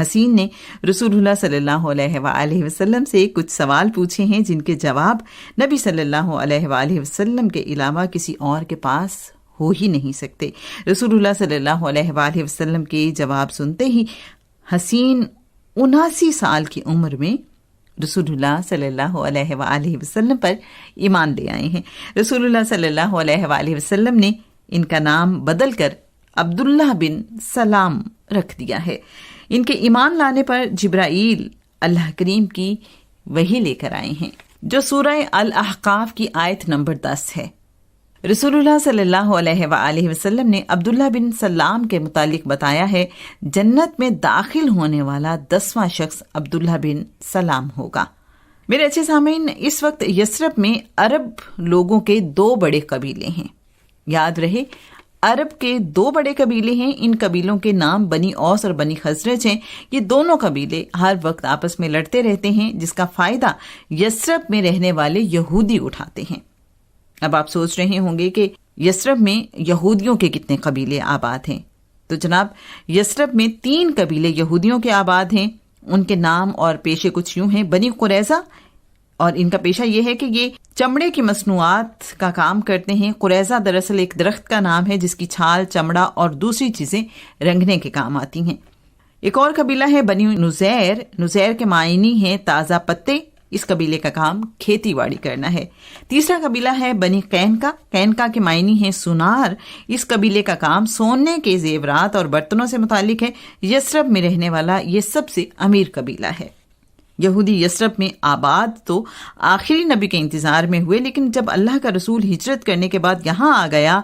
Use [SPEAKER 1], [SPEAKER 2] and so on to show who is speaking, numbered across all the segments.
[SPEAKER 1] حسین نے رسول اللہ صلی اللہ علیہ وآلہ وسلم سے کچھ سوال پوچھے ہیں جن کے جواب نبی صلی اللہ علیہ وآلہ وسلم کے علاوہ کسی اور کے پاس ہو ہی نہیں سکتے۔ رسول اللہ صلی اللہ علیہ وآلہ وسلم کے جواب سنتے ہی حسین 79 سال کی عمر میں رسول اللہ صلی اللہ علیہ وآلہ وسلم پر ایمان لے آئے ہیں۔ رسول اللہ صلی اللہ علیہ وآلہ وسلم نے ان کا نام بدل کر عبداللہ بن سلام رکھ دیا ہے۔ ان کے ایمان لانے پر جبرائیل اللہ کریم کی وحی لے کر آئے ہیں جو سورہ الاحقاف کی آیت نمبر 10 ہے۔ رسول اللہ صلی اللہ علیہ وآلہ وسلم نے عبداللہ بن سلام کے متعلق بتایا ہے، جنت میں داخل ہونے والا 10واں شخص عبداللہ بن سلام ہوگا۔ میرے اچھے سامعین، اس وقت یثرب میں عرب لوگوں کے 2 بڑے قبیلے ہیں۔ یاد رہے، عرب کے 2 بڑے قبیلے ہیں۔ ان قبیلوں کے نام بنی اوس اور بنی خزرج ہیں۔ یہ دونوں قبیلے ہر وقت آپس میں لڑتے رہتے ہیں، جس کا فائدہ یثرب میں رہنے والے یہودی اٹھاتے ہیں۔ اب آپ سوچ رہے ہوں گے کہ یثرب میں یہودیوں کے کتنے قبیلے آباد ہیں؟ تو جناب، یثرب میں 3 قبیلے یہودیوں کے آباد ہیں۔ ان کے نام اور پیشے کچھ یوں ہیں: بنی قریظہ، اور ان کا پیشہ یہ ہے کہ یہ چمڑے کی مصنوعات کا کام کرتے ہیں۔ قریظہ دراصل ایک درخت کا نام ہے جس کی چھال، چمڑا اور دوسری چیزیں رنگنے کے کام آتی ہیں۔ ایک اور قبیلہ ہے بنی نزیر۔ نزیر کے معنی ہیں تازہ پتے۔ اس قبیلے کا کام کھیتی باڑی کرنا ہے۔ تیسرا قبیلہ ہے بنی قینقا۔ قینقا کے معنی ہیں سونار۔ اس قبیلے کا کام سونے کے زیورات اور برتنوں سے متعلق ہے۔ یثرب میں رہنے والا یہ سب سے امیر قبیلہ ہے۔ یہودی یثرب میں آباد تو آخری نبی کے انتظار میں ہوئے، لیکن جب اللہ کا رسول ہجرت کرنے کے بعد یہاں آ گیا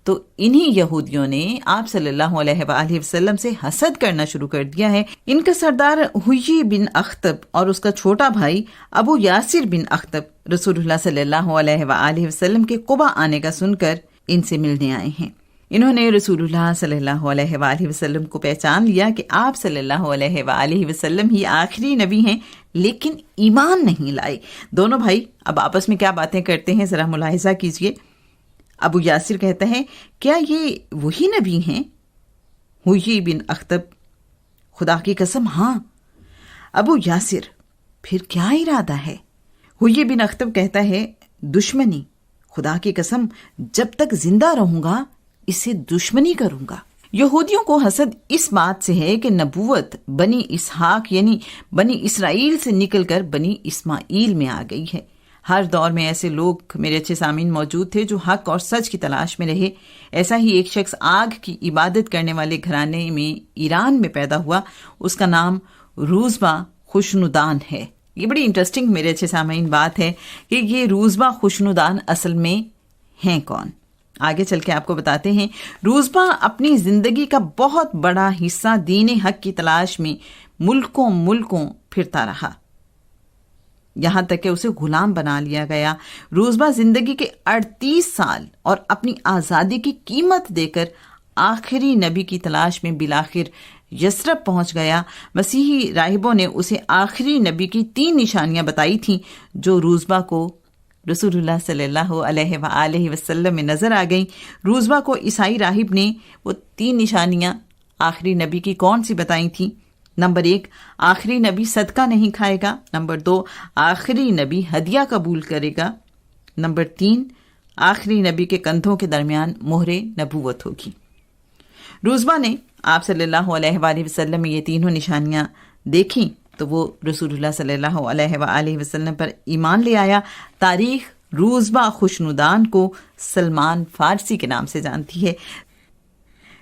[SPEAKER 1] تو انہی یہودیوں نے آپ صلی اللہ علیہ وآلہ وسلم سے حسد کرنا شروع کر دیا ہے۔ ان کا سردار حیی بن اخطب اور اس کا چھوٹا بھائی ابو یاسر بن اخطب رسول اللہ صلی اللہ علیہ وآلہ وسلم کے قبا آنے کا سن کر ان سے ملنے آئے ہیں۔ انہوں نے رسول اللہ صلی اللہ علیہ وآلہ وسلم کو پہچان لیا کہ آپ صلی اللہ علیہ وآلہ وسلم ہی آخری نبی ہیں، لیکن ایمان نہیں لائے۔ دونوں بھائی اب آپس میں کیا باتیں کرتے ہیں ذرا ملاحظہ کیجئے۔ ابو یاسر کہتا ہے، کیا یہ وہی نبی ہیں؟ حیی بن اخطب: خدا کی قسم ہاں۔ ابو یاسر: پھر کیا ارادہ ہے؟ حیی بن اخطب کہتا ہے، دشمنی۔ خدا کی قسم جب تک زندہ رہوں گا اسے دشمنی کروں گا۔ یہودیوں کو حسد اس بات سے ہے کہ نبوت بنی اسحاق یعنی بنی اسرائیل سے نکل کر بنی اسماعیل میں آ گئی ہے۔ ہر دور میں ایسے لوگ میرے اچھے سامعین موجود تھے جو حق اور سچ کی تلاش میں رہے۔ ایسا ہی ایک شخص آگ کی عبادت کرنے والے گھرانے میں ایران میں پیدا ہوا۔ اس کا نام روزبہ خوشنودان ہے۔ یہ بڑی انٹرسٹنگ میرے اچھے سامعین بات ہے کہ یہ روزبہ خوشنودان اصل میں ہیں کون؟ آگے چل کے آپ کو بتاتے ہیں۔ روزبہ اپنی زندگی کا بہت بڑا حصہ دین حق کی تلاش میں ملکوں پھرتا رہا، یہاں تک کہ اسے غلام بنا لیا گیا۔ روزبہ زندگی کے 38 سال اور اپنی آزادی کی قیمت دے کر آخری نبی کی تلاش میں بالآخر یثرب پہنچ گیا۔ مسیحی راہبوں نے اسے آخری نبی کی 3 نشانیاں بتائی تھیں جو روزبہ کو رسول اللہ صلی اللہ علیہ وآلہ وسلم میں نظر آ گئیں۔ روزبہ کو عیسائی راہب نے وہ 3 نشانیاں آخری نبی کی کون سی بتائی تھیں؟ نمبر 1، آخری نبی صدقہ نہیں کھائے گا۔ نمبر 2، آخری نبی ہدیہ قبول کرے گا۔ نمبر 3، آخری نبی کے کندھوں کے درمیان مہر نبوت ہوگی۔ روزبہ نے آپ صلی اللہ علیہ وآلہ وسلم میں یہ تینوں نشانیاں دیکھیں تو وہ رسول اللہ صلی اللہ علیہ وآلہ وسلم پر ایمان لے آیا۔ تاریخ روزبہ خوشنودان کو سلمان فارسی کے نام سے جانتی ہے۔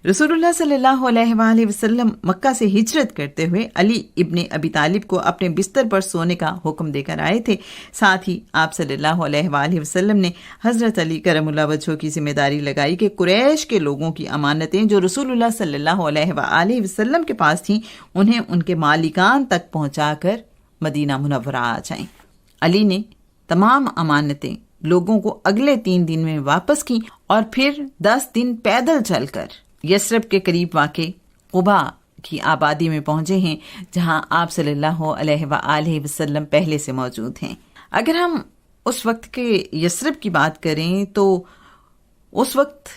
[SPEAKER 1] رسول اللہ صلی اللہ علیہ وآلہ وسلم مکہ سے ہجرت کرتے ہوئے علی ابن ابی طالب کو اپنے بستر پر سونے کا حکم دے کر آئے تھے۔ ساتھ ہی آپ صلی اللہ علیہ وآلہ وسلم نے حضرت علی کرم اللہ وجہہ کی ذمہ داری لگائی کہ قریش کے لوگوں کی امانتیں جو رسول اللہ صلی اللہ علیہ وآلہ وسلم کے پاس تھیں انہیں ان کے مالکان تک پہنچا کر مدینہ منورہ آ جائیں۔ علی نے تمام امانتیں لوگوں کو اگلے 3 دن میں واپس کی اور پھر 10 دن پیدل چل کر یثرب کے قریب واقع قبا کی آبادی میں پہنچے ہیں جہاں آپ صلی اللہ علیہ وآلہ وسلم پہلے سے موجود ہیں۔ اگر ہم اس وقت کے یثرب کی بات کریں تو اس وقت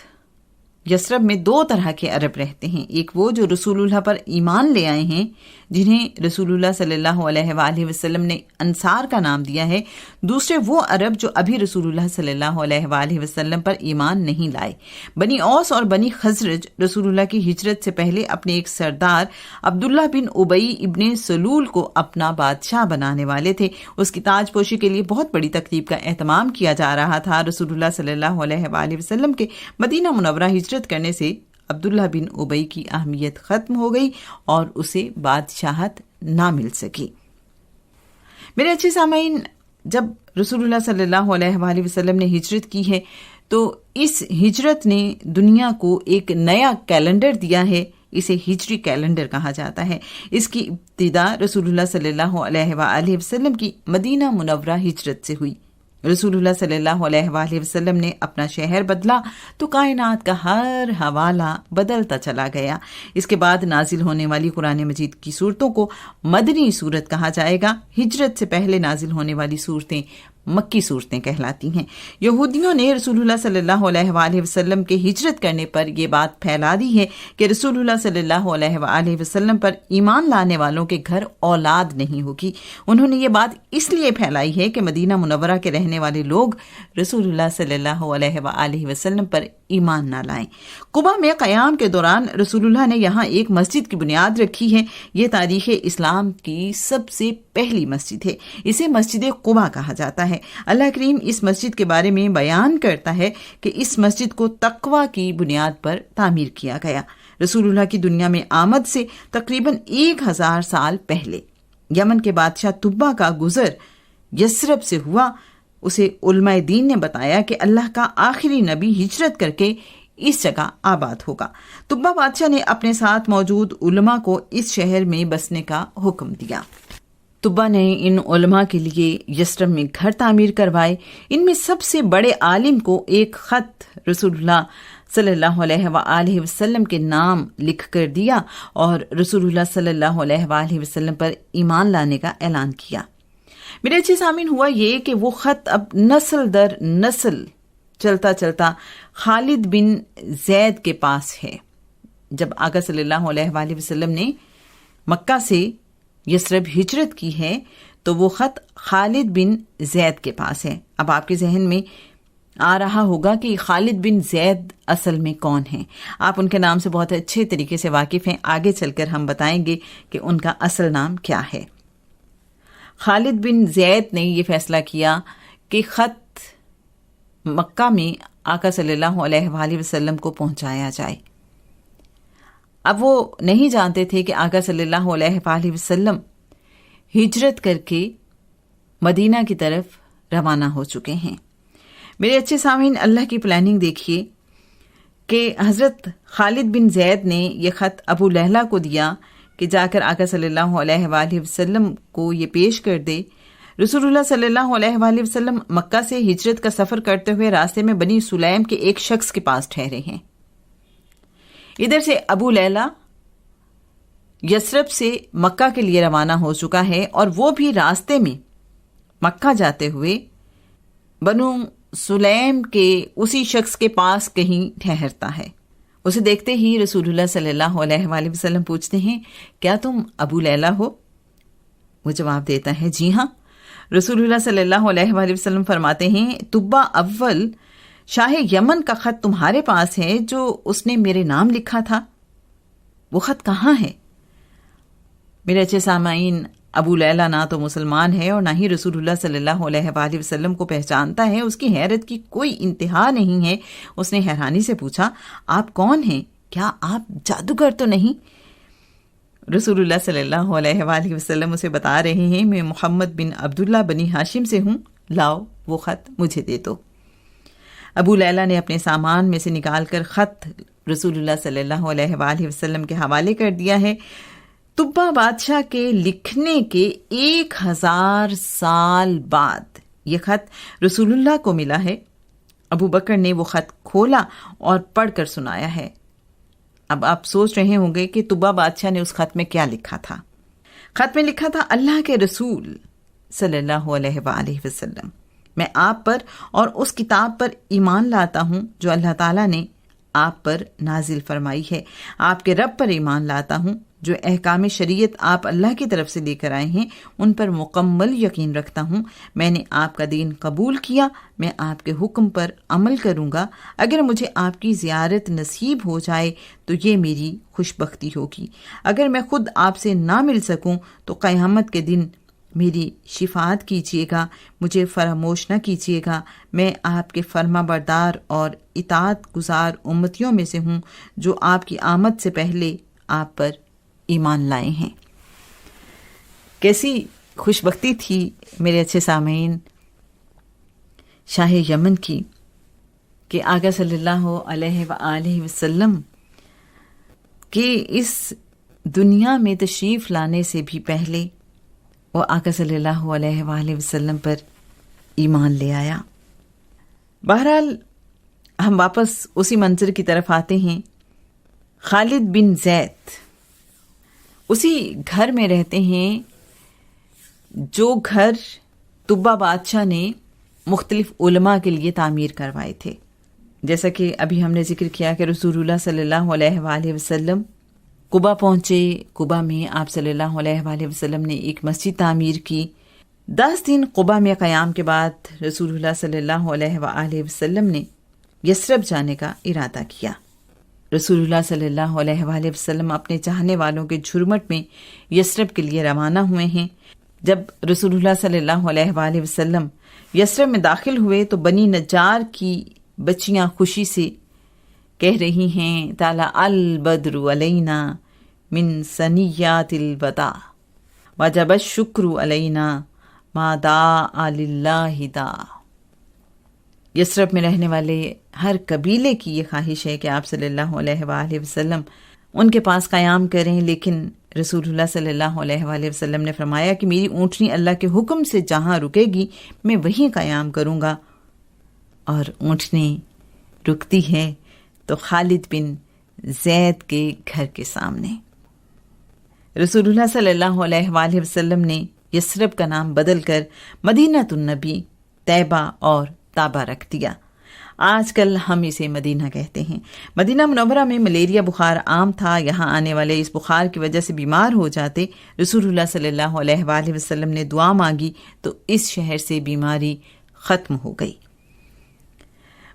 [SPEAKER 1] یثرب میں 2 طرح کے عرب رہتے ہیں، ایک وہ جو رسول اللہ پر ایمان لے آئے ہیں جنہیں رسول اللہ صلی اللہ علیہ وآلہ وسلم نے انصار کا نام دیا ہے، دوسرے وہ عرب جو ابھی رسول اللہ صلی اللہ علیہ وآلہ وسلم پر ایمان نہیں لائے۔ بنی اوس اور بنی خزرج رسول اللہ کی ہجرت سے پہلے اپنے ایک سردار عبداللہ بن ابی ابن سلول کو اپنا بادشاہ بنانے والے تھے۔ اس کی تاج پوشی کے لیے بہت بڑی تقریب کا اہتمام کیا جا رہا تھا۔ رسول اللہ صلی اللہ علیہ وآلہ وسلم کے مدینہ منورہ ہجرت کرنے سے عبداللہ بن ابی کی اہمیت ختم ہو گئی اور اسے بادشاہت نہ مل سکی۔ میرے اچھے سامعین، جب رسول اللہ صلی اللہ علیہ وآلہ وسلم نے ہجرت کی ہے تو اس ہجرت نے دنیا کو ایک نیا کیلنڈر دیا ہے، اسے ہجری کیلنڈر کہا جاتا ہے۔ اس کی ابتدا رسول اللہ صلی اللہ علیہ وآلہ وسلم کی مدینہ منورہ ہجرت سے ہوئی۔ رسول اللہ صلی اللہ علیہ وآلہ وسلم نے اپنا شہر بدلا تو کائنات کا ہر حوالہ بدلتا چلا گیا۔ اس کے بعد نازل ہونے والی قرآن مجید کی صورتوں کو مدنی صورت کہا جائے گا۔ ہجرت سے پہلے نازل ہونے والی صورتیں مکی صورتیں کہلاتی ہیں۔ یہودیوں نے رسول اللہ صلی اللہ علیہ وآلہ وسلم کے ہجرت کرنے پر یہ بات پھیلا دی ہے کہ رسول اللہ صلی اللہ علیہ وآلہ وسلم پر ایمان لانے والوں کے گھر اولاد نہیں ہوگی۔ انہوں نے یہ بات اس لیے پھیلائی ہے کہ مدینہ منورہ کے رہنے والے لوگ رسول اللہ صلی اللہ علیہ وآلہ وسلم پر ایمان نہ لائیں۔ قبا میں قیام کے دوران رسول اللہ نے یہاں ایک مسجد کی بنیاد رکھی ہے۔ یہ تاریخ اسلام کی سب سے پہلی مسجد ہے، اسے مسجد قبا کہا جاتا ہے۔ اللہ کریم اس مسجد کے بارے میں بیان کرتا ہے کہ اس مسجد کو تقوی کی بنیاد پر تعمیر کیا گیا۔ رسول اللہ کی دنیا میں آمد سے تقریباً 1000 سال پہلے یمن کے بادشاہ تبا کا گزر یثرب سے ہوا۔ اسے علماء دین نے بتایا کہ اللہ کا آخری نبی ہجرت کر کے اس جگہ آباد ہوگا۔ تبا بادشاہ نے اپنے ساتھ موجود علماء کو اس شہر میں بسنے کا حکم دیا۔ تبا نے ان علماء کے لیے یثرب میں گھر تعمیر کروائے۔ ان میں سب سے بڑے عالم کو ایک خط رسول اللہ صلی اللہ علیہ وآلہ وسلم کے نام لکھ کر دیا اور رسول اللہ صلی اللہ علیہ وآلہ وسلم پر ایمان لانے کا اعلان کیا۔ میرے اچھے سامعین، ہوا یہ کہ وہ خط اب نسل در نسل چلتا چلتا خالد بن زید کے پاس ہے۔ جب آقا صلی اللہ علیہ وآلہ وسلم نے مکہ سے یثرب ہجرت کی ہے تو وہ خط خالد بن زید کے پاس ہے۔ اب آپ کے ذہن میں آ رہا ہوگا کہ خالد بن زید اصل میں کون ہیں۔ آپ ان کے نام سے بہت اچھے طریقے سے واقف ہیں، آگے چل کر ہم بتائیں گے کہ ان کا اصل نام کیا ہے۔ خالد بن زید نے یہ فیصلہ کیا کہ خط مکہ میں آقا صلی اللہ علیہ وآلہ وسلم کو پہنچایا جائے۔ اب وہ نہیں جانتے تھے کہ آقا صلی اللہ علیہ وآلہ وسلم ہجرت کر کے مدینہ کی طرف روانہ ہو چکے ہیں۔ میرے اچھے سامعین، اللہ کی پلاننگ دیکھیے کہ حضرت خالد بن زید نے یہ خط ابو لہلہ کو دیا کہ جا کر آقا صلی اللہ علیہ وآلہ وسلم کو یہ پیش کر دے۔ رسول اللہ صلی اللہ علیہ وآلہ وسلم مکہ سے ہجرت کا سفر کرتے ہوئے راستے میں بنی سلیم کے ایک شخص کے پاس ٹھہرے ہیں۔ ادھر سے ابو لیلہ یثرب سے مکہ کے لیے روانہ ہو چکا ہے اور وہ بھی راستے میں مکہ جاتے ہوئے بنو سلیم کے اسی شخص کے پاس کہیں ٹھہرتا ہے۔ اسے دیکھتے ہی رسول اللہ صلی اللہ علیہ وآلہ وسلم پوچھتے ہیں، کیا تم ابو لیلہ ہو؟ وہ جواب دیتا ہے، جی ہاں۔ رسول اللہ صلی اللہ علیہ وآلہ وسلم فرماتے ہیں، تبا اول شاہ یمن کا خط تمہارے پاس ہے جو اس نے میرے نام لکھا تھا، وہ خط کہاں ہے؟ میرے اچھے سامعین، ابو لیلہ نہ تو مسلمان ہے اور نہ ہی رسول اللہ صلی اللہ علیہ وآلہ وسلم کو پہچانتا ہے۔ اس کی حیرت کی کوئی انتہا نہیں ہے۔ اس نے حیرانی سے پوچھا، آپ کون ہیں؟ کیا آپ جادوگر تو نہیں؟ رسول اللہ صلی اللہ علیہ وآلہ وسلم اسے بتا رہے ہیں، میں محمد بن عبداللہ بنی ہاشم سے ہوں، لاؤ وہ خط مجھے دے دو۔ ابو لیلہ نے اپنے سامان میں سے نکال کر خط رسول اللہ صلی اللہ علیہ وآلہ وسلم کے حوالے کر دیا ہے۔ تبا بادشاہ کے لکھنے کے 1000 سال بعد یہ خط رسول اللہ کو ملا ہے۔ ابو بکر نے وہ خط کھولا اور پڑھ کر سنایا ہے۔ اب آپ سوچ رہے ہوں گے کہ تبا بادشاہ نے اس خط میں کیا لکھا تھا۔ خط میں لکھا تھا، اللہ کے رسول صلی اللہ علیہ وآلہ وسلم، میں آپ پر اور اس کتاب پر ایمان لاتا ہوں جو اللہ تعالیٰ نے آپ پر نازل فرمائی ہے۔ آپ کے رب پر ایمان لاتا ہوں، جو احکام شریعت آپ اللہ کی طرف سے لے کر آئے ہیں ان پر مکمل یقین رکھتا ہوں۔ میں نے آپ کا دین قبول کیا، میں آپ کے حکم پر عمل کروں گا۔ اگر مجھے آپ کی زیارت نصیب ہو جائے تو یہ میری خوش بختی ہوگی۔ اگر میں خود آپ سے نہ مل سکوں تو قیامت کے دن میری شفاعت کیجیے گا، مجھے فراموش نہ کیجیے گا۔ میں آپ کے فرما بردار اور اطاعت گزار امتیوں میں سے ہوں جو آپ کی آمد سے پہلے آپ پر ایمان لائے ہیں۔ کیسی خوش بختی تھی میرے اچھے سامعین شاہ یمن کی کہ آقا صلی اللہ علیہ وآلہ وسلم کے اس دنیا میں تشریف لانے سے بھی پہلے وہ آقا صلی اللہ علیہ وآلہ وسلم پر ایمان لے آیا۔ بہرحال ہم واپس اسی منظر کی طرف آتے ہیں۔ خالد بن زید اسی گھر میں رہتے ہیں جو گھر طبہ بادشاہ نے مختلف علماء کے لیے تعمیر کروائے تھے۔ جیسا کہ ابھی ہم نے ذکر کیا کہ رسول اللہ صلی اللہ علیہ وآلہ وسلم قبا پہنچے۔ قبا میں آپ صلی اللہ علیہ وآلہ وسلم نے ایک مسجد تعمیر کی۔ 10 دن قبا میں قیام کے بعد رسول اللہ صلی اللہ علیہ وآلہ وسلم نے یثرب جانے کا ارادہ کیا۔ رسول اللہ صلی اللہ علیہ وآلہ وسلم اپنے چاہنے والوں کے جھرمٹ میں یثرب کے لیے روانہ ہوئے ہیں۔ جب رسول اللہ صلی اللہ علیہ وآلہ وسلم یثرب میں داخل ہوئے تو بنی نجار کی بچیاں خوشی سے کہہ رہی ہیں طلع البدر علینا من ثنیات الوداع وجب الشکر علینا ما دعا للہ داع۔ یثرب میں رہنے والے ہر قبیلے کی یہ خواہش ہے کہ آپ صلی اللہ علیہ وآلہ وسلم ان کے پاس قیام کریں، لیکن رسول اللہ صلی اللہ علیہ وآلہ وسلم نے فرمایا کہ میری اونٹنی اللہ کے حکم سے جہاں رکے گی میں وہیں قیام کروں گا۔ اور اونٹنی رکتی ہے تو خالد بن زید کے گھر کے سامنے۔ رسول اللہ صلی اللہ علیہ وآلہ وسلم نے یثرب کا نام بدل کر مدینہ النبی، طیبہ اور طابہ رکھ دیا۔ آج کل ہم اسے مدینہ کہتے ہیں۔ مدینہ منورہ میں ملیریا بخار عام تھا۔ یہاں آنے والے اس بخار کی وجہ سے بیمار ہو جاتے۔ رسول اللہ صلی اللہ علیہ وآلہ وسلم نے دعا مانگی تو اس شہر سے بیماری ختم ہو گئی۔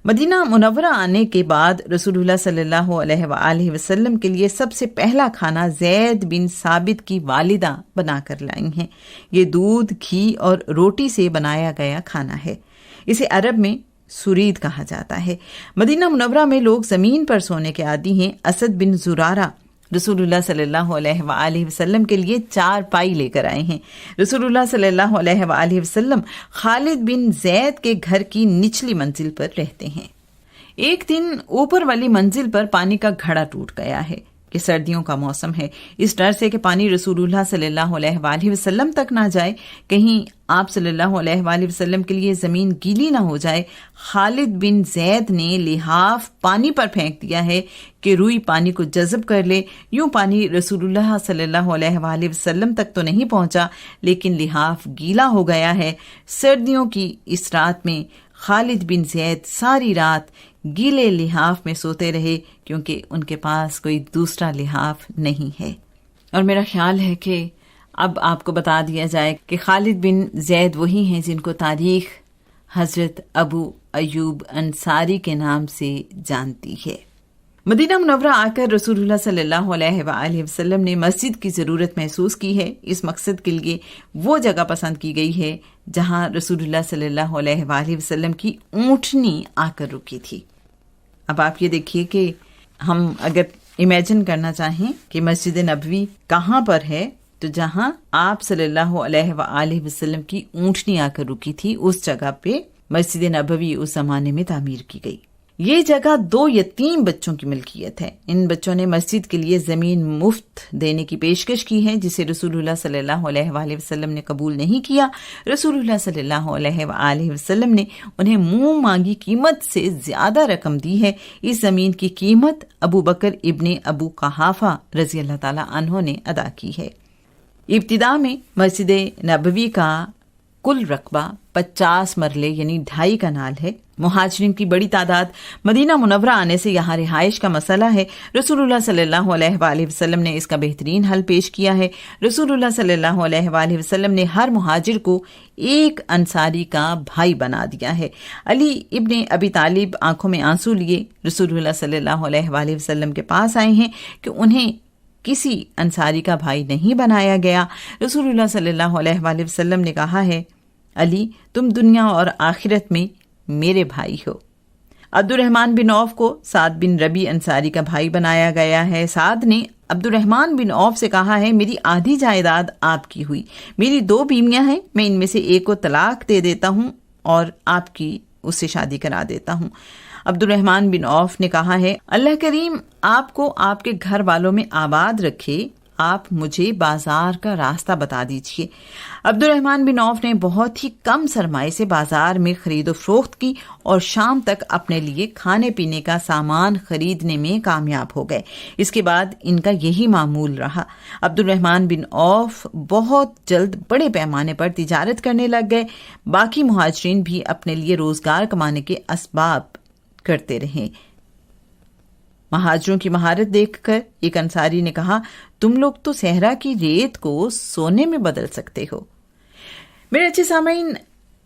[SPEAKER 1] مدینہ منورہ آنے کے بعد رسول اللہ صلی اللہ علیہ وآلہ وسلم کے لیے سب سے پہلا کھانا زید بن ثابت کی والدہ بنا کر لائی ہیں۔ یہ دودھ، گھی اور روٹی سے بنایا گیا کھانا ہے۔ اسے عرب میں سرید کہا جاتا ہے۔ مدینہ منورہ میں لوگ زمین پر سونے کے عادی ہیں۔ اسد بن زرارہ رسول اللہ صلی اللہ علیہ وآلہ وسلم کے لیے 4 پائی لے کر آئے ہیں۔ رسول اللہ صلی اللہ علیہ وآلہ وسلم خالد بن زید کے گھر کی نچلی منزل پر رہتے ہیں۔ ایک دن اوپر والی منزل پر پانی کا گھڑا ٹوٹ گیا ہے کہ سردیوں کا موسم ہے۔ اس ڈر سے کہ پانی رسول اللہ صلی اللہ علیہ وآلہ وسلم تک نہ جائے، کہیں آپ صلی اللہ علیہ وآلہ وسلم کے لیے زمین گیلی نہ ہو جائے، خالد بن زید نے لحاف پانی پر پھینک دیا ہے کہ روئی پانی کو جذب کر لے۔ یوں پانی رسول اللہ صلی اللہ علیہ وآلہ وسلم تک تو نہیں پہنچا، لیکن لحاف گیلا ہو گیا ہے۔ سردیوں کی اس رات میں خالد بن زید ساری رات گیلے لحاف میں سوتے رہے، کیونکہ ان کے پاس کوئی دوسرا لحاف نہیں ہے۔ اور میرا خیال ہے کہ اب آپ کو بتا دیا جائے کہ خالد بن زید وہی ہیں جن کو تاریخ حضرت ابو ایوب انصاری کے نام سے جانتی ہے۔ مدینہ منورہ آ کر رسول اللہ صلی اللہ علیہ وآلہ وسلم نے مسجد کی ضرورت محسوس کی ہے۔ اس مقصد کے لیے وہ جگہ پسند کی گئی ہے جہاں رسول اللہ صلی اللہ علیہ وآلہ وسلم کی اونٹنی آ کر رکی تھی۔ اب آپ یہ دیکھیے کہ ہم اگر امیجن کرنا چاہیں کہ مسجد نبوی کہاں پر ہے، تو جہاں آپ صلی اللہ علیہ وآلہ وسلم کی اونٹنی آ کر رکی تھی اس جگہ پہ مسجد نبوی اس زمانے میں تعمیر کی گئی۔ یہ جگہ 2 یتیم بچوں کی ملکیت ہے۔ ان بچوں نے مسجد کے لیے زمین مفت دینے کی پیشکش کی ہے، جسے رسول اللہ صلی اللہ علیہ وآلہ وسلم نے قبول نہیں کیا۔ رسول اللہ صلی اللہ علیہ وآلہ وسلم نے انہیں منہ مانگی قیمت سے زیادہ رقم دی ہے۔ اس زمین کی قیمت ابو بکر ابن ابو قحافہ رضی اللہ تعالی عنہ نے ادا کی ہے۔ ابتدا میں مسجد نبوی کا کل رقبہ 50 مرلے یعنی 2.5 کنال ہے۔ مہاجرین کی بڑی تعداد مدینہ منورہ آنے سے یہاں رہائش کا مسئلہ ہے۔ رسول اللہ صلی اللہ علیہ وآلہ وسلم نے اس کا بہترین حل پیش کیا ہے۔ رسول اللہ صلی اللہ علیہ وآلہ وسلم نے ہر مہاجر کو ایک انصاری کا بھائی بنا دیا ہے۔ علی ابن ابی طالب آنکھوں میں آنسو لیے رسول اللہ صلی اللہ علیہ وآلہ وسلم کے پاس آئے ہیں کہ انہیں کسی انصاری کا بھائی نہیں بنایا گیا۔ رسول اللہ صلی اللہ علیہ وآلہ وسلم نے کہا ہے، علی تم دنیا اور آخرت میں میرے بھائی ہو۔ عبد الرحمن بن عوف کو سعد بن ربی انصاری کا بھائی بنایا گیا ہے۔ سعد نے عبد الرحمن بن عوف سے کہا ہے، میری آدھی جائیداد آپ کی ہوئی، میری 2 بیویاں ہیں، میں ان میں سے ایک کو طلاق دے دیتا ہوں اور آپ کی اس سے شادی کرا دیتا ہوں۔ عبد الرحمن بن عوف نے کہا ہے، اللہ کریم آپ کو آپ کے گھر والوں میں آباد رکھے، آپ مجھے بازار کا راستہ بتا دیجئے۔ عبد الرحمن بن عوف نے بہت ہی کم سرمائے سے بازار میں خرید و فروخت کی اور شام تک اپنے لیے کھانے پینے کا سامان خریدنے میں کامیاب ہو گئے۔ اس کے بعد ان کا یہی معمول رہا۔ عبد الرحمن بن عوف بہت جلد بڑے پیمانے پر تجارت کرنے لگ گئے۔ باقی مہاجرین بھی اپنے لیے روزگار کمانے کے اسباب کرتے رہے۔ مہاجروں کی مہارت دیکھ کر ایک انصاری نے کہا، تم لوگ تو صحرا کی ریت کو سونے میں بدل سکتے ہو۔ میرے اچھے سامعین،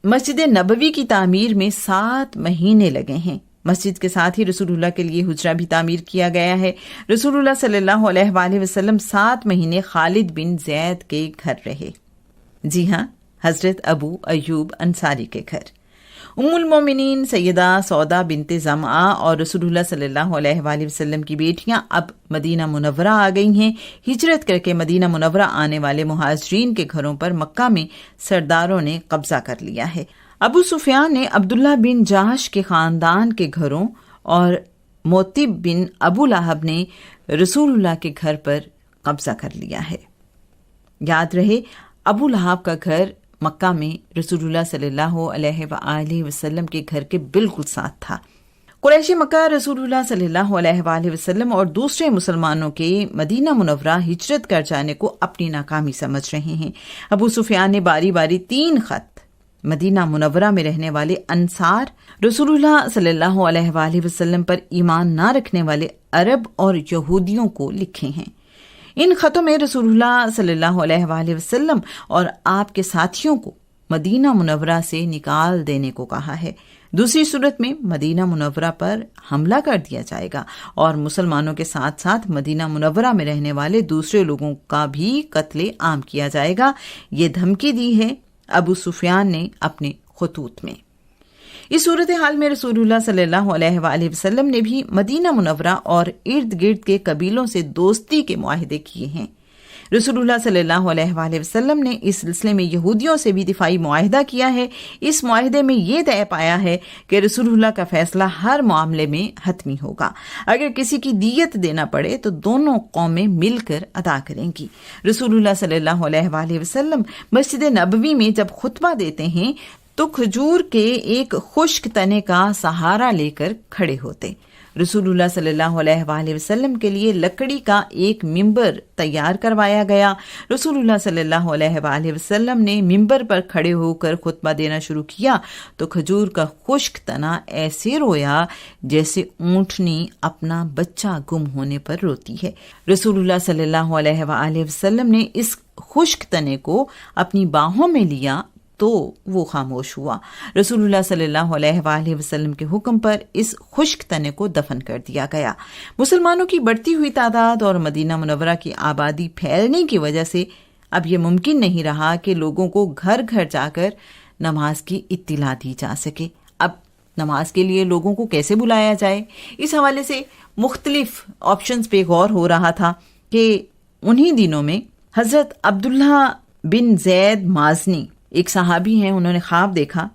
[SPEAKER 1] مسجد نبوی کی تعمیر میں 7 مہینے لگے ہیں۔ مسجد کے ساتھ ہی رسول اللہ کے لیے حجرہ بھی تعمیر کیا گیا ہے۔ رسول اللہ صلی اللہ علیہ وآلہ وسلم 7 مہینے خالد بن زید کے گھر رہے۔ جی ہاں، حضرت ابو ایوب انصاری کے گھر۔ ام المومنین سیدہ سودا بنت زمعہ اور رسول اللہ صلی اللہ علیہ وآلہ وسلم کی بیٹیاں اب مدینہ منورہ آ گئی ہیں۔ ہجرت کر کے مدینہ منورہ آنے والے مہاجرین کے گھروں پر مکہ میں سرداروں نے قبضہ کر لیا ہے۔ ابو سفیان نے عبداللہ بن جہش کے خاندان کے گھروں اور موتب بن ابو لہب نے رسول اللہ کے گھر پر قبضہ کر لیا ہے۔ یاد رہے، ابو لہب کا گھر مکہ میں رسول اللہ صلی اللہ علیہ وآلہ وسلم کے گھر کے بالکل ساتھ تھا۔ قریشی مکہ رسول اللہ صلی اللہ علیہ وآلہ وسلم اور دوسرے مسلمانوں کے مدینہ منورہ ہجرت کر جانے کو اپنی ناکامی سمجھ رہے ہیں۔ ابو سفیان نے باری باری 3 خط مدینہ منورہ میں رہنے والے انصار، رسول اللہ صلی اللہ علیہ وآلہ وسلم پر ایمان نہ رکھنے والے عرب اور یہودیوں کو لکھے ہیں۔ ان خطوں میں رسول اللہ صلی اللہ علیہ وآلہ وسلم اور آپ کے ساتھیوں کو مدینہ منورہ سے نکال دینے کو کہا ہے۔ دوسری صورت میں مدینہ منورہ پر حملہ کر دیا جائے گا اور مسلمانوں کے ساتھ ساتھ مدینہ منورہ میں رہنے والے دوسرے لوگوں کا بھی قتل عام کیا جائے گا۔ یہ دھمکی دی ہے ابو سفیان نے اپنے خطوط میں۔ اس صورتحال میں رسول اللہ صلی اللہ علیہ وآلہ وسلم نے بھی مدینہ منورہ اور ارد گرد کے قبیلوں سے دوستی کے معاہدے کیے ہیں۔ رسول اللہ صلی اللہ علیہ وآلہ وسلم نے اس سلسلے میں یہودیوں سے بھی دفاعی معاہدہ کیا ہے۔ اس معاہدے میں یہ طے پایا ہے کہ رسول اللہ کا فیصلہ ہر معاملے میں حتمی ہوگا۔ اگر کسی کی دیت دینا پڑے تو دونوں قومیں مل کر ادا کریں گی۔ رسول اللہ صلی اللہ علیہ وآلہ وسلم مسجد نبوی میں جب خطبہ دیتے ہیں تو کھجور کے ایک خشک تنے کا سہارا لے کر کھڑے ہوتے۔ رسول اللہ صلی اللہ علیہ وآلہ وسلم کے لیے لکڑی کا ایک ممبر تیار کروایا گیا۔ رسول اللہ صلی اللہ علیہ وآلہ وسلم نے ممبر پر کھڑے ہو کر خطبہ دینا شروع کیا تو کھجور کا خشک تنا ایسے رویا جیسے اونٹنی اپنا بچہ گم ہونے پر روتی ہے۔ رسول اللہ صلی اللہ علیہ وآلہ وسلم نے اس خشک تنے کو اپنی باہوں میں لیا تو وہ خاموش ہوا۔ رسول اللہ صلی اللہ علیہ وآلہ وسلم کے حکم پر اس خشک تنے کو دفن کر دیا گیا۔ مسلمانوں کی بڑھتی ہوئی تعداد اور مدینہ منورہ کی آبادی پھیلنے کی وجہ سے اب یہ ممکن نہیں رہا کہ لوگوں کو گھر گھر جا کر نماز کی اطلاع دی جا سکے۔ اب نماز کے لیے لوگوں کو کیسے بلایا جائے؟ اس حوالے سے مختلف آپشنز پہ غور ہو رہا تھا کہ انہی دنوں میں حضرت عبداللہ بن زید مازنی ایک صحابی ہیں، انہوں نے خواب دیکھا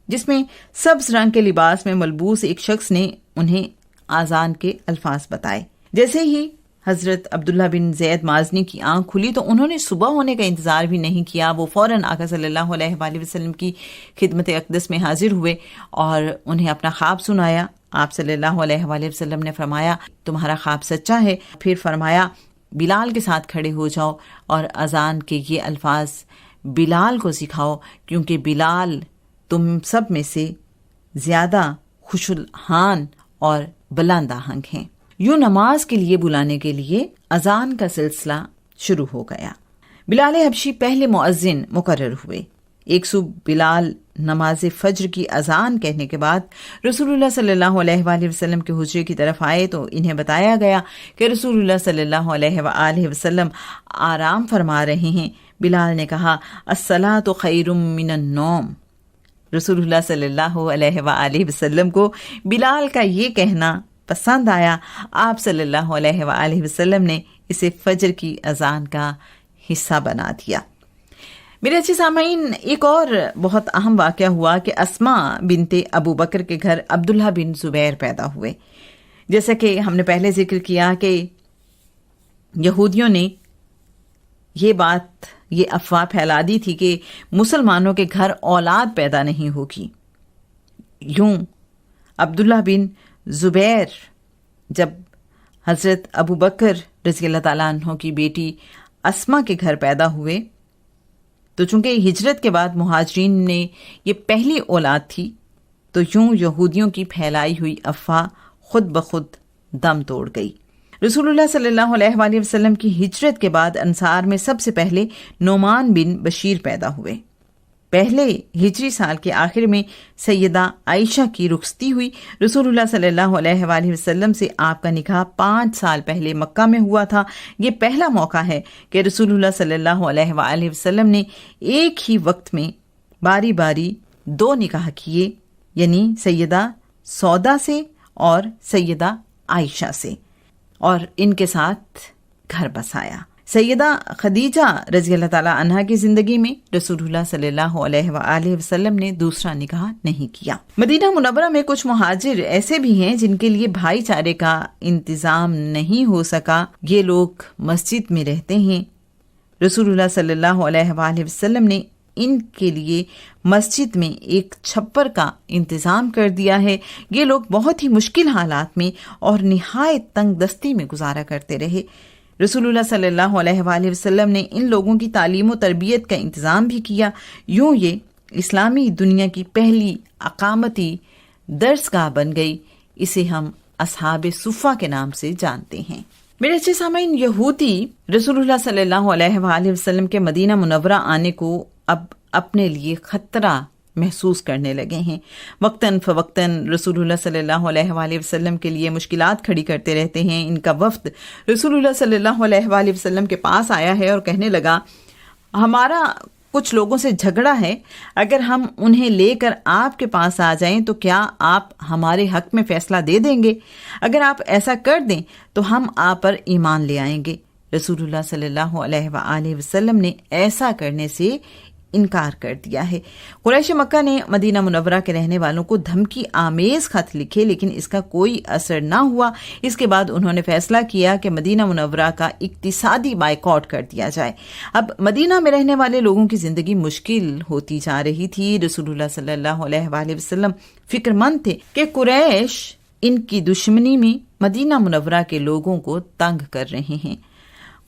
[SPEAKER 1] جس میں سبز رنگ کے لباس میں ملبوس ایک شخص نے انہیں آذان کے الفاظ بتائے۔ جیسے ہی حضرت عبداللہ بن زید مازنی کی آنکھ کھلی تو انہوں نے صبح ہونے کا انتظار بھی نہیں کیا، وہ فوراً آقا صلی اللہ علیہ وآلہ وسلم کی خدمت اقدس میں حاضر ہوئے اور انہیں اپنا خواب سنایا۔ آپ صلی اللہ علیہ وآلہ وسلم نے فرمایا تمہارا خواب سچا ہے۔ پھر فرمایا بلال کے ساتھ کھڑے ہو جاؤ اور اذان کے یہ الفاظ بلال کو سکھاؤ، کیونکہ بلال تم سب میں سے زیادہ خوش الحان اور بلند آہنگ ہیں۔ یوں نماز کے لیے بلانے کے لیے اذان کا سلسلہ شروع ہو گیا۔ بلال حبشی پہلے مؤذن مقرر ہوئے۔ ایک سو بلال نماز فجر کی اذان کہنے کے بعد رسول اللہ صلی اللہ علیہ وآلہ وسلم کے حجرے کی طرف آئے تو انہیں بتایا گیا کہ رسول اللہ صلی اللہ علیہ وآلہ وسلم آرام فرما رہے ہیں۔ بلال نے کہا، الصلاۃ خیر من النوم۔ رسول اللہ صلی اللہ علیہ وآلہ وسلم کو بلال کا یہ کہنا پسند آیا۔ آپ صلی اللہ علیہ وآلہ وسلم نے اسے فجر کی اذان کا حصہ بنا دیا۔ میرے اچھے سامعین، ایک اور بہت اہم واقعہ ہوا کہ اسماء بنت ابو بکر کے گھر عبداللہ بن زبیر پیدا ہوئے۔ جیسا کہ ہم نے پہلے ذکر کیا کہ یہودیوں نے یہ افواہ پھیلا دی تھی کہ مسلمانوں کے گھر اولاد پیدا نہیں ہوگی۔ یوں عبداللہ بن زبیر جب حضرت ابو بکر رضی اللہ تعالیٰ عنہ کی بیٹی اسماء کے گھر پیدا ہوئے تو چونکہ ہجرت کے بعد مہاجرین نے یہ پہلی اولاد تھی، تو یوں یہودیوں کی پھیلائی ہوئی افواہ خود بخود دم توڑ گئی۔ رسول اللہ صلی اللہ علیہ وآلہ وسلم کی ہجرت کے بعد انصار میں سب سے پہلے نعمان بن بشیر پیدا ہوئے۔ پہلے ہجری سال کے آخر میں سیدہ عائشہ کی رخصتی ہوئی۔ رسول اللہ صلی اللہ علیہ وآلہ وسلم سے آپ کا نکاح 5 سال پہلے مکہ میں ہوا تھا۔ یہ پہلا موقع ہے کہ رسول اللہ صلی اللہ علیہ وآلہ وسلم نے ایک ہی وقت میں باری باری 2 نکاح کیے، یعنی سیدہ سودا سے اور سیدہ عائشہ سے، اور ان کے ساتھ گھر بسایا۔ سیدہ خدیجہ رضی اللہ تعالیٰ عنہا کی زندگی میں رسول اللہ صلی اللہ علیہ وآلہ وسلم نے دوسرا نکاح نہیں کیا۔ مدینہ منورہ میں کچھ مہاجر ایسے بھی ہیں جن کے لیے بھائی چارے کا انتظام نہیں ہو سکا۔ یہ لوگ مسجد میں رہتے ہیں۔ رسول اللہ صلی اللہ علیہ وآلہ وسلم نے ان کے لیے مسجد میں ایک چھپر کا انتظام کر دیا ہے۔ یہ لوگ بہت ہی مشکل حالات میں اور نہایت تنگ دستی میں گزارا کرتے رہے۔ رسول اللہ صلی اللہ علیہ وآلہ وسلم نے ان لوگوں کی تعلیم و تربیت کا انتظام بھی کیا۔ یوں یہ اسلامی دنیا کی پہلی اقامتی درسگاہ بن گئی۔ اسے ہم اصحاب صفہ کے نام سے جانتے ہیں۔ میرے اچھے سامعین، یہودی رسول اللہ صلی اللہ علیہ وآلہ وسلم کے مدینہ منورہ آنے کو اب اپنے لیے خطرہ محسوس کرنے لگے ہیں۔ وقتاً فوقتاً رسول اللہ صلی اللہ علیہ وآلہ وسلم کے لیے مشکلات کھڑی کرتے رہتے ہیں۔ ان کا وفد رسول اللہ صلی اللہ علیہ وآلہ وسلم کے پاس آیا ہے اور کہنے لگا، ہمارا کچھ لوگوں سے جھگڑا ہے، اگر ہم انہیں لے کر آپ کے پاس آ جائیں تو کیا آپ ہمارے حق میں فیصلہ دے دیں گے؟ اگر آپ ایسا کر دیں تو ہم آپ پر ایمان لے آئیں گے۔ رسول اللہ صلی اللہ علیہ وآلہ وسلم نے ایسا کرنے سے انکار کر دیا ہے۔ قریش مکہ نے مدینہ منورہ کے رہنے والوں کو دھمکی آمیز خط لکھے، لیکن اس کا کوئی اثر نہ ہوا۔ اس کے بعد انہوں نے فیصلہ کیا کہ مدینہ منورہ کا اقتصادی بائیکاٹ کر دیا جائے۔ اب مدینہ میں رہنے والے لوگوں کی زندگی مشکل ہوتی جا رہی تھی۔ رسول اللہ صلی اللہ علیہ وآلہ وسلم فکر مند تھے کہ قریش ان کی دشمنی میں مدینہ منورہ کے لوگوں کو تنگ کر رہے ہیں۔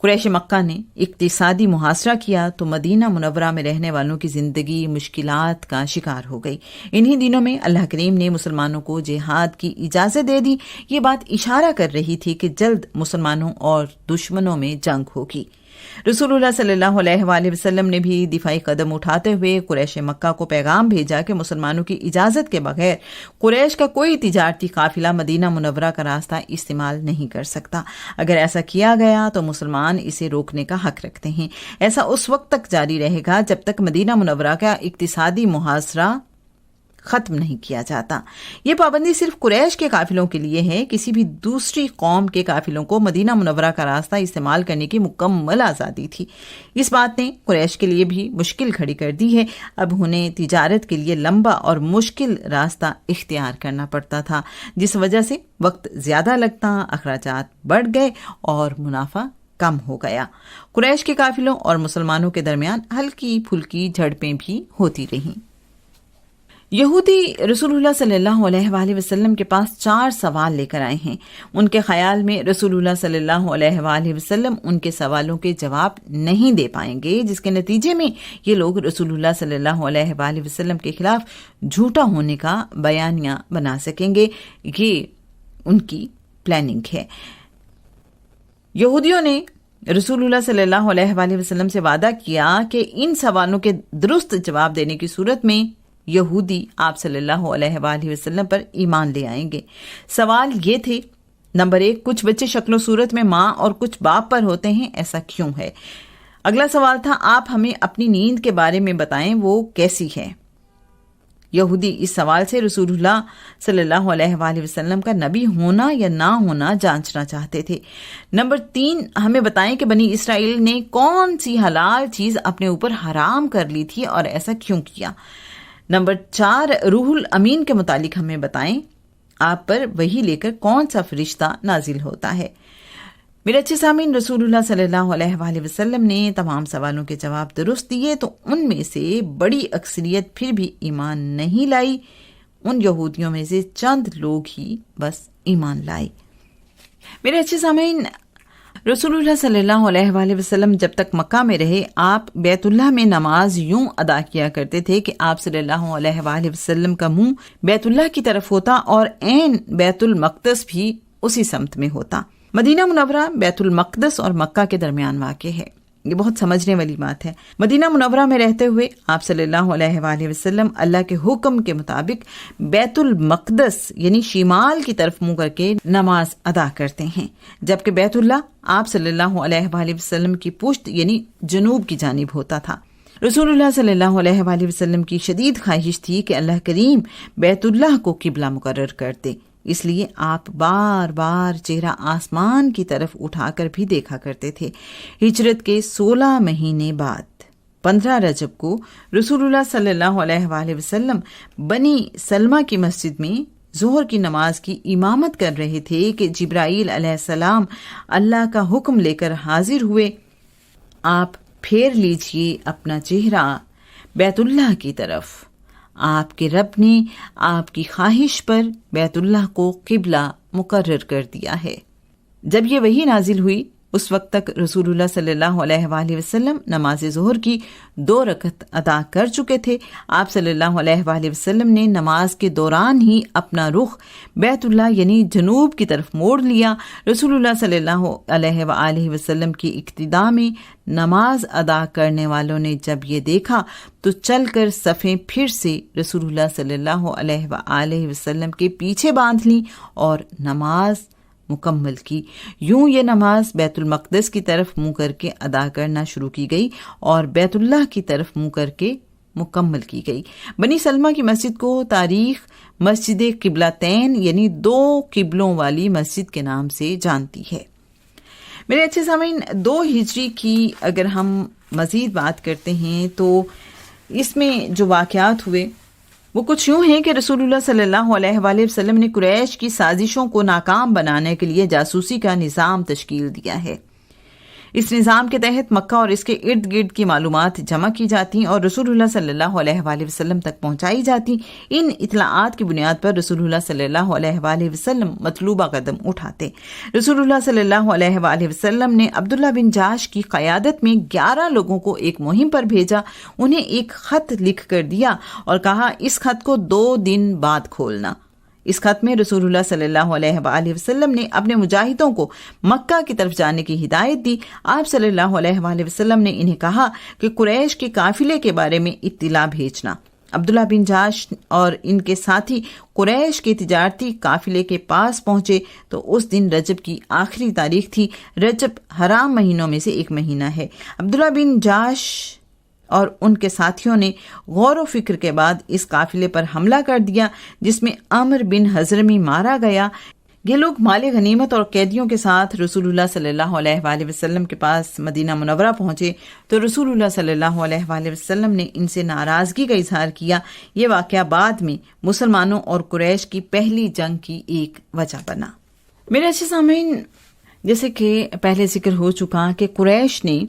[SPEAKER 1] قریش مکہ نے اقتصادی محاصرہ کیا تو مدینہ منورہ میں رہنے والوں کی زندگی مشکلات کا شکار ہو گئی۔ انہی دنوں میں اللہ کریم نے مسلمانوں کو جہاد کی اجازت دے دی۔ یہ بات اشارہ کر رہی تھی کہ جلد مسلمانوں اور دشمنوں میں جنگ ہوگی۔ رسول اللہ صلی اللہ علیہ وآلہ وسلم نے بھی دفاعی قدم اٹھاتے ہوئے قریش مکہ کو پیغام بھیجا کہ مسلمانوں کی اجازت کے بغیر قریش کا کوئی تجارتی قافلہ مدینہ منورہ کا راستہ استعمال نہیں کر سکتا۔ اگر ایسا کیا گیا تو مسلمان اسے روکنے کا حق رکھتے ہیں۔ ایسا اس وقت تک جاری رہے گا جب تک مدینہ منورہ کا اقتصادی محاصرہ ختم نہیں کیا جاتا۔ یہ پابندی صرف قریش کے قافلوں کے لیے ہے۔ کسی بھی دوسری قوم کے قافلوں کو مدینہ منورہ کا راستہ استعمال کرنے کی مکمل آزادی تھی۔ اس بات نے قریش کے لیے بھی مشکل کھڑی کر دی ہے۔ اب انہیں تجارت کے لیے لمبا اور مشکل راستہ اختیار کرنا پڑتا تھا، جس وجہ سے وقت زیادہ لگتا، اخراجات بڑھ گئے اور منافع کم ہو گیا۔ قریش کے قافلوں اور مسلمانوں کے درمیان ہلکی پھلکی جھڑپیں بھی ہوتی رہیں۔ یہودی رسول اللہ صلی اللہ علیہ وآلہ وسلم کے پاس 4 سوال لے کر آئے ہیں۔ ان کے خیال میں رسول اللہ صلی اللہ علیہ وآلہ وسلم ان کے سوالوں کے جواب نہیں دے پائیں گے، جس کے نتیجے میں یہ لوگ رسول اللہ صلی اللہ علیہ وآلہ وسلم کے خلاف جھوٹا ہونے کا بیانیہ بنا سکیں گے۔ یہ ان کی پلاننگ ہے۔ یہودیوں نے رسول اللہ صلی اللہ علیہ وآلہ وسلم سے وعدہ کیا کہ ان سوالوں کے درست جواب دینے کی صورت میں یہودی آپ صلی اللہ علیہ وآلہ وسلم پر ایمان لے آئیں گے۔ سوال یہ تھے، نمبر 1، کچھ بچے شکل و صورت میں ماں اور کچھ باپ پر ہوتے ہیں، ایسا کیوں ہے؟ اگلا سوال تھا، آپ ہمیں اپنی نیند کے بارے میں بتائیں، وہ کیسی ہے؟ یہودی اس سوال سے رسول اللہ صلی اللہ علیہ وآلہ وسلم کا نبی ہونا یا نہ ہونا جانچنا چاہتے تھے۔ نمبر 3، ہمیں بتائیں کہ بنی اسرائیل نے کون سی حلال چیز اپنے اوپر حرام کر لی تھی اور ایسا کیوں کیا؟ نمبر 4، روح الامین کے متعلق ہمیں بتائیں، آپ پر وحی لے کر کون سا فرشتہ نازل ہوتا ہے؟ میرے اچھے سامعین، رسول اللہ صلی اللہ علیہ وآلہ وسلم نے تمام سوالوں کے جواب درست دیے، تو ان میں سے بڑی اکثریت پھر بھی ایمان نہیں لائی۔ ان یہودیوں میں سے چند لوگ ہی بس ایمان لائے۔ میرے اچھے سامعین، رسول اللہ صلی اللہ علیہ وآلہ وسلم جب تک مکہ میں رہے، آپ بیت اللہ میں نماز یوں ادا کیا کرتے تھے کہ آپ صلی اللہ علیہ وآلہ وسلم کا منہ بیت اللہ کی طرف ہوتا اور عین بیت المقدس بھی اسی سمت میں ہوتا۔ مدینہ منورہ بیت المقدس اور مکہ کے درمیان واقع ہے۔ یہ بہت سمجھنے والی بات ہے۔ مدینہ منورہ میں رہتے ہوئے آپ صلی اللہ علیہ وآلہ وسلم اللہ کے حکم کے مطابق بیت المقدس یعنی شمال کی طرف منہ کر کے نماز ادا کرتے ہیں، جبکہ بیت اللہ آپ صلی اللہ علیہ وآلہ وسلم کی پشت یعنی جنوب کی جانب ہوتا تھا۔ رسول اللہ صلی اللہ علیہ وآلہ وسلم کی شدید خواہش تھی کہ اللہ کریم بیت اللہ کو قبلہ مقرر کر دے، اس لیے آپ بار بار چہرہ آسمان کی طرف اٹھا کر بھی دیکھا کرتے تھے۔ ہجرت کے 16 مہینے بعد 15 رجب کو رسول اللہ صلی اللہ علیہ وآلہ وسلم بنی سلمہ کی مسجد میں ظہر کی نماز کی امامت کر رہے تھے کہ جبرائیل علیہ السلام اللہ کا حکم لے کر حاضر ہوئے، آپ پھیر لیجئے اپنا چہرہ بیت اللہ کی طرف۔ آپ کے رب نے آپ کی خواہش پر بیت اللہ کو قبلہ مقرر کر دیا ہے۔ جب یہ وحی نازل ہوئی، اس وقت تک رسول اللہ صلی اللہ علیہ وآلہ وسلم نماز ظہر کی 2 رکعت ادا کر چکے تھے۔ آپ صلی اللہ علیہ وآلہ وسلم نے نماز کے دوران ہی اپنا رخ بیت اللہ یعنی جنوب کی طرف موڑ لیا۔ رسول اللہ صلی اللہ علیہ وآلہ وسلم کی اقتداء میں نماز ادا کرنے والوں نے جب یہ دیکھا تو چل کر صفیں پھر سے رسول اللہ صلی اللہ علیہ وآلہ وسلم کے پیچھے باندھ لیں اور نماز مکمل کی۔ یوں یہ نماز بیت المقدس کی طرف منہ کر کے ادا کرنا شروع کی گئی اور بیت اللہ کی طرف منہ کر کے مکمل کی گئی۔ بنی سلمہ کی مسجد کو تاریخ مسجد قبلتین یعنی 2 قبلوں والی مسجد کے نام سے جانتی ہے۔ میرے اچھے سامعین، 2 ہجری کی اگر ہم مزید بات کرتے ہیں تو اس میں جو واقعات ہوئے وہ کچھ یوں ہیں کہ رسول اللہ صلی اللہ علیہ وآلہ وسلم نے قریش کی سازشوں کو ناکام بنانے کے لیے جاسوسی کا نظام تشکیل دیا ہے۔ اس نظام کے تحت مکہ اور اس کے ارد گرد کی معلومات جمع کی جاتی اور رسول اللہ صلی اللہ علیہ وآلہ وسلم تک پہنچائی جاتی۔ ان اطلاعات کی بنیاد پر رسول اللہ صلی اللہ علیہ وآلہ وسلم مطلوبہ قدم اٹھاتے۔ رسول اللہ صلی اللہ علیہ وآلہ وسلم نے عبداللہ بن جاش کی قیادت میں 11 لوگوں کو ایک مہم پر بھیجا، انہیں ایک خط لکھ کر دیا اور کہا اس خط کو 2 دن بعد کھولنا۔ اس خط میں رسول اللہ صلی اللہ علیہ وآلہ وسلم نے اپنے مجاہدوں کو مکہ کی طرف جانے کی ہدایت دی۔ آپ صلی اللہ علیہ وآلہ وسلم نے انہیں کہا کہ قریش کے قافلے کے بارے میں اطلاع بھیجنا۔ عبداللہ بن جاش اور ان کے ساتھی قریش کے تجارتی قافلے کے پاس پہنچے تو اس دن رجب کی آخری تاریخ تھی۔ رجب حرام مہینوں میں سے ایک مہینہ ہے۔ عبداللہ بن جاش اور ان کے ساتھیوں نے غور و فکر کے بعد اس قافلے پر حملہ کر دیا، جس میں عمر بن حضرمی مارا گیا۔ یہ لوگ مال غنیمت اور قیدیوں کے ساتھ رسول اللہ صلی اللہ علیہ وآلہ وسلم کے پاس مدینہ منورہ پہنچے تو رسول اللہ صلی اللہ علیہ وآلہ وسلم نے ان سے ناراضگی کا اظہار کیا۔ یہ واقعہ بعد میں مسلمانوں اور قریش کی پہلی جنگ کی ایک وجہ بنا۔ میرے اچھے سامعین، جیسے کہ پہلے ذکر ہو چکا کہ قریش نے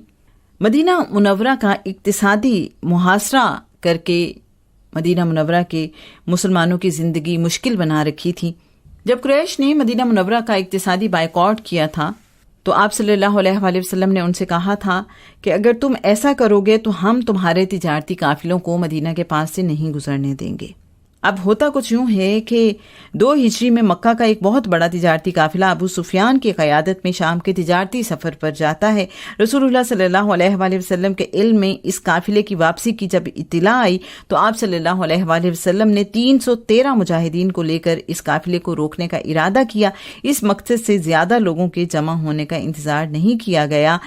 [SPEAKER 1] مدینہ منورہ کا اقتصادی محاصرہ کر کے مدینہ منورہ کے مسلمانوں کی زندگی مشکل بنا رکھی تھی۔ جب قریش نے مدینہ منورہ کا اقتصادی بائیکاٹ کیا تھا تو آپ صلی اللہ علیہ وآلہ وسلم نے ان سے کہا تھا کہ اگر تم ایسا کرو گے تو ہم تمہارے تجارتی قافلوں کو مدینہ کے پاس سے نہیں گزرنے دیں گے۔ اب ہوتا کچھ یوں ہے کہ 2 ہجری میں مکہ کا ایک بہت بڑا تجارتی قافلہ ابو سفیان کی قیادت میں شام کے تجارتی سفر پر جاتا ہے۔ رسول اللہ صلی اللہ علیہ وآلہ وسلم کے علم میں اس قافلے کی واپسی کی جب اطلاع آئی تو آپ صلی اللہ علیہ وآلہ وسلم نے 313 مجاہدین کو لے کر اس قافلے کو روکنے کا ارادہ کیا۔ اس مقصد سے زیادہ لوگوں کے جمع ہونے کا انتظار نہیں کیا گیا،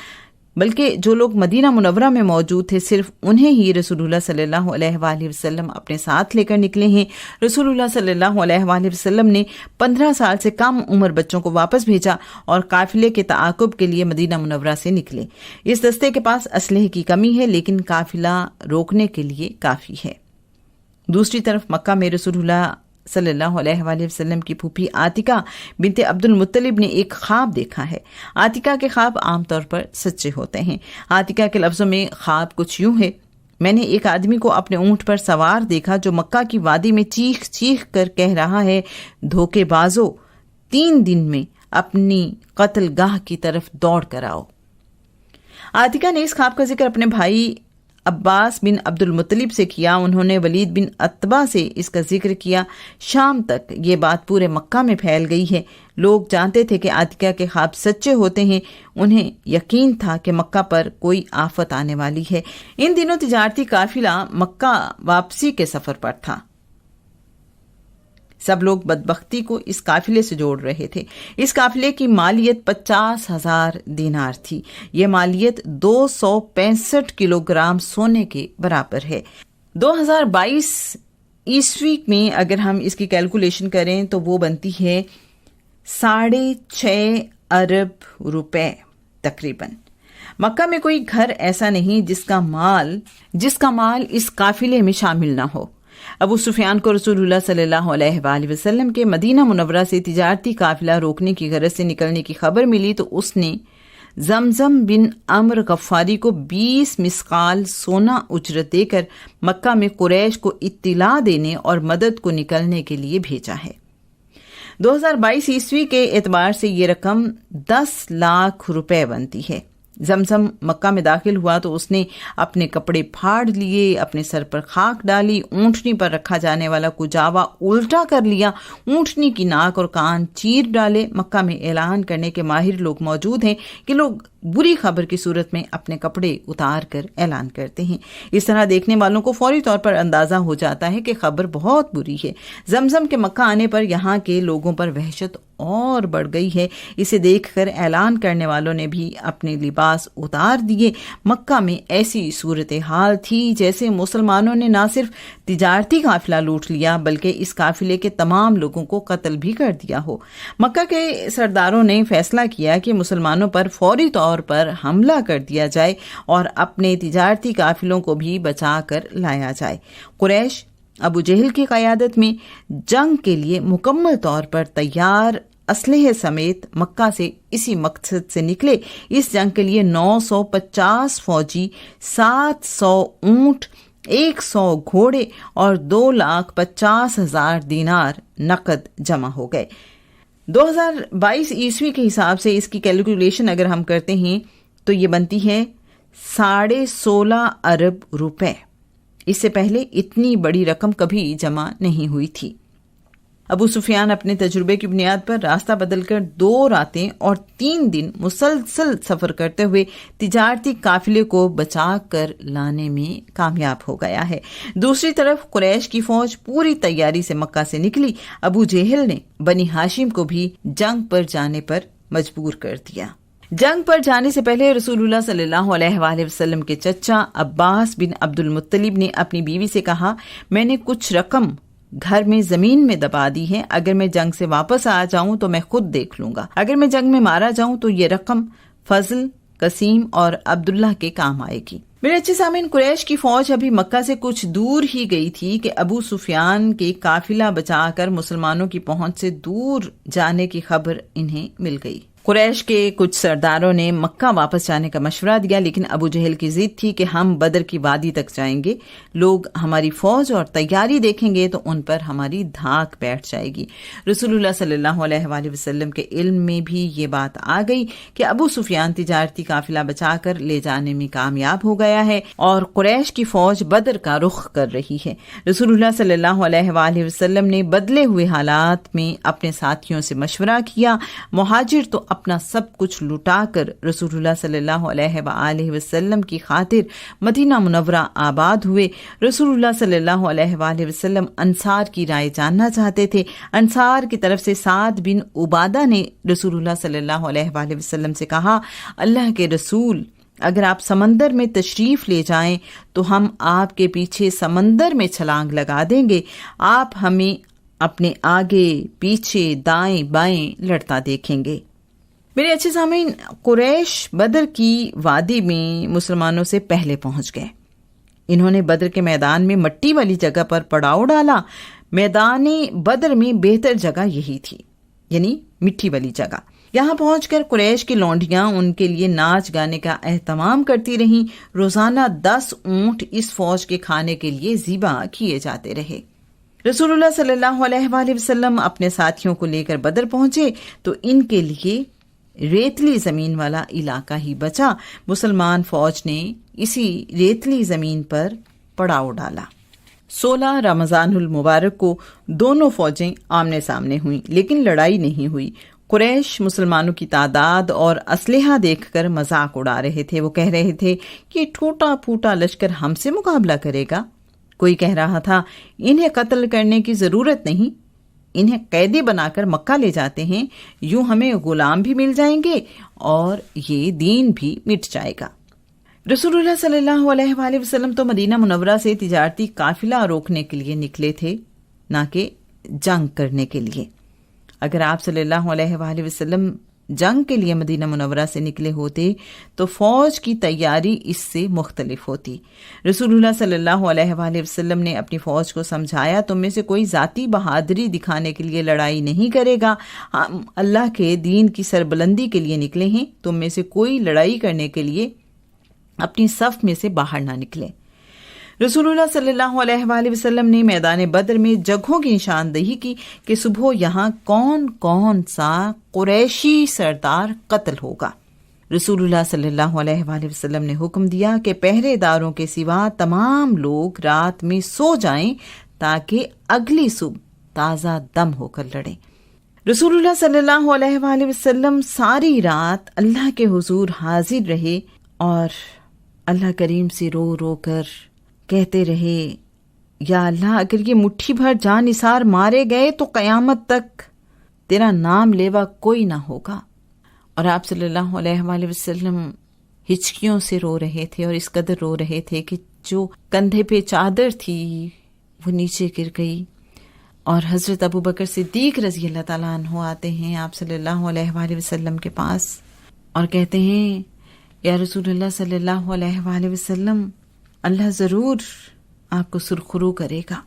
[SPEAKER 1] بلکہ جو لوگ مدینہ منورہ میں موجود تھے صرف انہیں ہی رسول اللہ صلی اللہ علیہ وآلہ وسلم اپنے ساتھ لے کر نکلے ہیں۔ رسول اللہ صلی اللہ علیہ وآلہ وسلم نے 15 سال سے کم عمر بچوں کو واپس بھیجا اور قافلے کے تعاقب کے لیے مدینہ منورہ سے نکلے۔ اس دستے کے پاس اسلحے کی کمی ہے لیکن قافلہ روکنے کے لیے کافی ہے۔ دوسری طرف مکہ میں رسول اللہ صلی اللہ علیہ وآلہ وسلم کی پھوپھی عاتکہ بنت عبد المطلب نے ایک خواب دیکھا ہے۔ عاتکہ کے خواب عام طور پر سچے ہوتے ہیں۔ عاتکہ کے لفظوں میں خواب کچھ یوں ہے: میں نے ایک آدمی کو اپنے اونٹ پر سوار دیکھا جو مکہ کی وادی میں چیخ چیخ کر کہہ رہا ہے، دھوکے بازو، 3 دن میں اپنی قتل گاہ کی طرف دوڑ کر آؤ۔ عاتکہ نے اس خواب کا ذکر اپنے بھائی عباس بن عبد المطلب سے کیا۔ انہوں نے ولید بن عتبہ سے اس کا ذکر کیا۔ شام تک یہ بات پورے مکہ میں پھیل گئی ہے۔ لوگ جانتے تھے کہ عاتکہ کے خواب سچے ہوتے ہیں۔ انہیں یقین تھا کہ مکہ پر کوئی آفت آنے والی ہے۔ ان دنوں تجارتی قافلہ مکہ واپسی کے سفر پر تھا۔ سب لوگ بدبختی کو اس قافلے سے جوڑ رہے تھے۔ اس قافلے کی مالیت 50,000 دینار تھی۔ یہ مالیت 265 کلو گرام سونے کے برابر ہے۔ 2022 عیسوی میں اگر ہم اس کی کیلکولیشن کریں تو وہ بنتی ہے 6.5 ارب روپے تقریباً۔ مکہ میں کوئی گھر ایسا نہیں جس کا مال اس قافلے میں شامل نہ ہو۔ ابو سفیان کو رسول اللہ صلی اللہ علیہ وآلہ وسلم کے مدینہ منورہ سے تجارتی قافلہ روکنے کی غرض سے نکلنے کی خبر ملی تو اس نے زمزم بن عمر غفاری کو 20 مسقال سونا اجرت دے کر مکہ میں قریش کو اطلاع دینے اور مدد کو نکلنے کے لیے بھیجا ہے۔ 2022 عیسوی کے اعتبار سے یہ رقم 10 لاکھ روپے بنتی ہے۔ زمزم مکہ میں داخل ہوا تو اس نے اپنے کپڑے پھاڑ لیے، اپنے سر پر خاک ڈالی، اونٹنی پر رکھا جانے والا کجاوا الٹا کر لیا، اونٹنی کی ناک اور کان چیر ڈالے۔ مکہ میں اعلان کرنے کے ماہر لوگ موجود ہیں کہ لوگ بری خبر کی صورت میں اپنے کپڑے اتار کر اعلان کرتے ہیں۔ اس طرح دیکھنے والوں کو فوری طور پر اندازہ ہو جاتا ہے کہ خبر بہت بری ہے۔ زمزم کے مکہ آنے پر یہاں کے لوگوں پر وحشت اور بڑھ گئی ہے۔ اسے دیکھ کر اعلان کرنے والوں نے بھی اپنے لباس اتار دیے۔ مکہ میں ایسی صورتحال تھی جیسے مسلمانوں نے نہ صرف تجارتی قافلہ لوٹ لیا بلکہ اس قافلے کے تمام لوگوں کو قتل بھی کر دیا ہو۔ مکہ کے سرداروں نے فیصلہ کیا کہ مسلمانوں پر فوری طور پر حملہ کر دیا جائے اور اپنے تجارتی قافلوں کو بھی بچا کر لایا جائے۔ قریش ابو جہل کی قیادت میں جنگ کے لیے مکمل طور پر تیار اسلحے سمیت مکہ سے اسی مقصد سے نکلے۔ اس جنگ کے لیے 950 فوجی، 700 اونٹ، 100 گھوڑے اور 2,50,000 دینار نقد جمع ہو گئے۔ 2022 عیسوی کے حساب سے اس کی کیلکولیشن اگر ہم کرتے ہیں تو یہ بنتی ہے 16.5 ارب روپے۔ اس سے پہلے اتنی بڑی رقم کبھی جمع نہیں ہوئی تھی۔ ابو سفیان اپنے تجربے کی بنیاد پر راستہ بدل کر 2 راتیں اور 3 دن مسلسل سفر کرتے ہوئے تجارتی قافلے کو بچا کر لانے میں کامیاب ہو گیا ہے۔ دوسری طرف قریش کی فوج پوری تیاری سے مکہ سے نکلی۔ ابو جہل نے بنی ہاشم کو بھی جنگ پر جانے پر مجبور کر دیا۔ جنگ پر جانے سے پہلے رسول اللہ صلی اللہ علیہ وآلہ وسلم کے چچا عباس بن عبد المطلب نے اپنی بیوی سے کہا، میں نے کچھ رقم گھر میں زمین میں دبا دی ہے، اگر میں جنگ سے واپس آ جاؤں تو میں خود دیکھ لوں گا، اگر میں جنگ میں مارا جاؤں تو یہ رقم فضل، قسیم اور عبداللہ کے کام آئے گی۔ میرے اچھے سامعین، قریش کی فوج ابھی مکہ سے کچھ دور ہی گئی تھی کہ ابو سفیان کے قافلہ بچا کر مسلمانوں کی پہنچ سے دور جانے کی خبر انہیں مل گئی۔ قریش کے کچھ سرداروں نے مکہ واپس جانے کا مشورہ دیا، لیکن ابو جہل کی ضد تھی کہ ہم بدر کی وادی تک جائیں گے، لوگ ہماری فوج اور تیاری دیکھیں گے تو ان پر ہماری دھاک بیٹھ جائے گی۔ رسول اللہ صلی اللہ علیہ وآلہ وسلم کے علم میں بھی یہ بات آ گئی کہ ابو سفیان تجارتی قافلہ بچا کر لے جانے میں کامیاب ہو گیا ہے اور قریش کی فوج بدر کا رخ کر رہی ہے۔ رسول اللہ صلی اللہ علیہ وآلہ وسلم نے بدلے ہوئے حالات میں اپنے ساتھیوں سے مشورہ کیا۔ مہاجر تو اپنا سب کچھ لٹا کر رسول اللہ صلی اللہ علیہ وآلہ وسلم کی خاطر مدینہ منورہ آباد ہوئے۔ رسول اللہ صلی اللہ علیہ وآلہ وسلم انصار کی رائے جاننا چاہتے تھے۔ انصار کی طرف سے سعد بن عبادہ نے رسول اللہ صلی اللہ علیہ وآلہ وسلم سے کہا، اللہ کے رسول، اگر آپ سمندر میں تشریف لے جائیں تو ہم آپ کے پیچھے سمندر میں چھلانگ لگا دیں گے، آپ ہمیں اپنے آگے پیچھے دائیں بائیں لڑتا دیکھیں گے۔ میرے اچھے سامعین، قریش بدر کی وادی میں مسلمانوں سے پہلے پہنچ گئے۔ انہوں نے بدر کے میدان میں مٹی والی جگہ پر پڑاؤ ڈالا۔ میدان بدر میں بہتر جگہ یہی تھی، یعنی مٹی والی جگہ۔ یہاں پہنچ کر قریش کی لونڈیاں ان کے لیے ناچ گانے کا اہتمام کرتی رہیں۔ روزانہ 10 اونٹ اس فوج کے کھانے کے لیے ذبح کیے جاتے رہے۔ رسول اللہ صلی اللہ علیہ وآلہ وسلم اپنے ساتھیوں کو لے کر بدر پہنچے تو ان کے لیے ریتلی زمین والا علاقہ ہی بچا۔ مسلمان فوج نے اسی ریتلی زمین پر پڑاؤ ڈالا۔ 16 رمضان المبارک کو دونوں فوجیں آمنے سامنے ہوئیں، لیکن لڑائی نہیں ہوئی۔ قریش مسلمانوں کی تعداد اور اسلحہ دیکھ کر مذاق اڑا رہے تھے۔ وہ کہہ رہے تھے کہ ٹوٹا پھوٹا لشکر ہم سے مقابلہ کرے گا۔ کوئی کہہ رہا تھا، انہیں قتل کرنے کی ضرورت نہیں، انہیں قیدی بنا کر مکہ لے جاتے ہیں، یوں ہمیں غلام بھی مل جائیں گے اور یہ دین بھی مٹ جائے گا۔ رسول اللہ صلی اللہ علیہ وآلہ وسلم تو مدینہ منورہ سے تجارتی قافلہ روکنے کے لیے نکلے تھے، نہ کہ جنگ کرنے کے لیے۔ اگر آپ صلی اللہ علیہ وآلہ وسلم جنگ کے لیے مدینہ منورہ سے نکلے ہوتے تو فوج کی تیاری اس سے مختلف ہوتی۔ رسول اللہ صلی اللہ علیہ وآلہ وسلم نے اپنی فوج کو سمجھایا، تم میں سے کوئی ذاتی بہادری دکھانے کے لیے لڑائی نہیں کرے گا، ہم اللہ کے دین کی سربلندی کے لیے نکلے ہیں، تم میں سے کوئی لڑائی کرنے کے لیے اپنی صف میں سے باہر نہ نکلے۔ رسول اللہ صلی اللہ علیہ وآلہ وسلم نے میدان بدر میں جگہوں کی نشاندہی کی کہ صبح یہاں کون کون سا قریشی سردار قتل ہوگا۔ رسول اللہ صلی اللہ علیہ وآلہ وسلم نے حکم دیا کہ پہرے داروں کے سوا تمام لوگ رات میں سو جائیں تاکہ اگلی صبح تازہ دم ہو کر لڑیں۔ رسول اللہ صلی اللہ علیہ وآلہ وسلم ساری رات اللہ کے حضور حاضر رہے اور اللہ کریم سے رو رو کر کہتے رہے، یا اللہ، اگر یہ مٹھی بھر جان نثار مارے گئے تو قیامت تک تیرا نام لیوا کوئی نہ ہوگا۔ اور آپ صلی اللہ علیہ وآلہ وسلم ہچکیوں سے رو رہے تھے اور اس قدر رو رہے تھے کہ جو کندھے پہ چادر تھی وہ نیچے گر گئی۔ اور حضرت ابوبکر صدیق رضی اللہ تعالیٰ عنہ آتے ہیں آپ صلی اللہ علیہ وآلہ وسلم کے پاس اور کہتے ہیں، یا رسول اللہ صلی اللہ علیہ وآلہ وسلم، اللہ ضرور آپ کو سرخرو کرے گا۔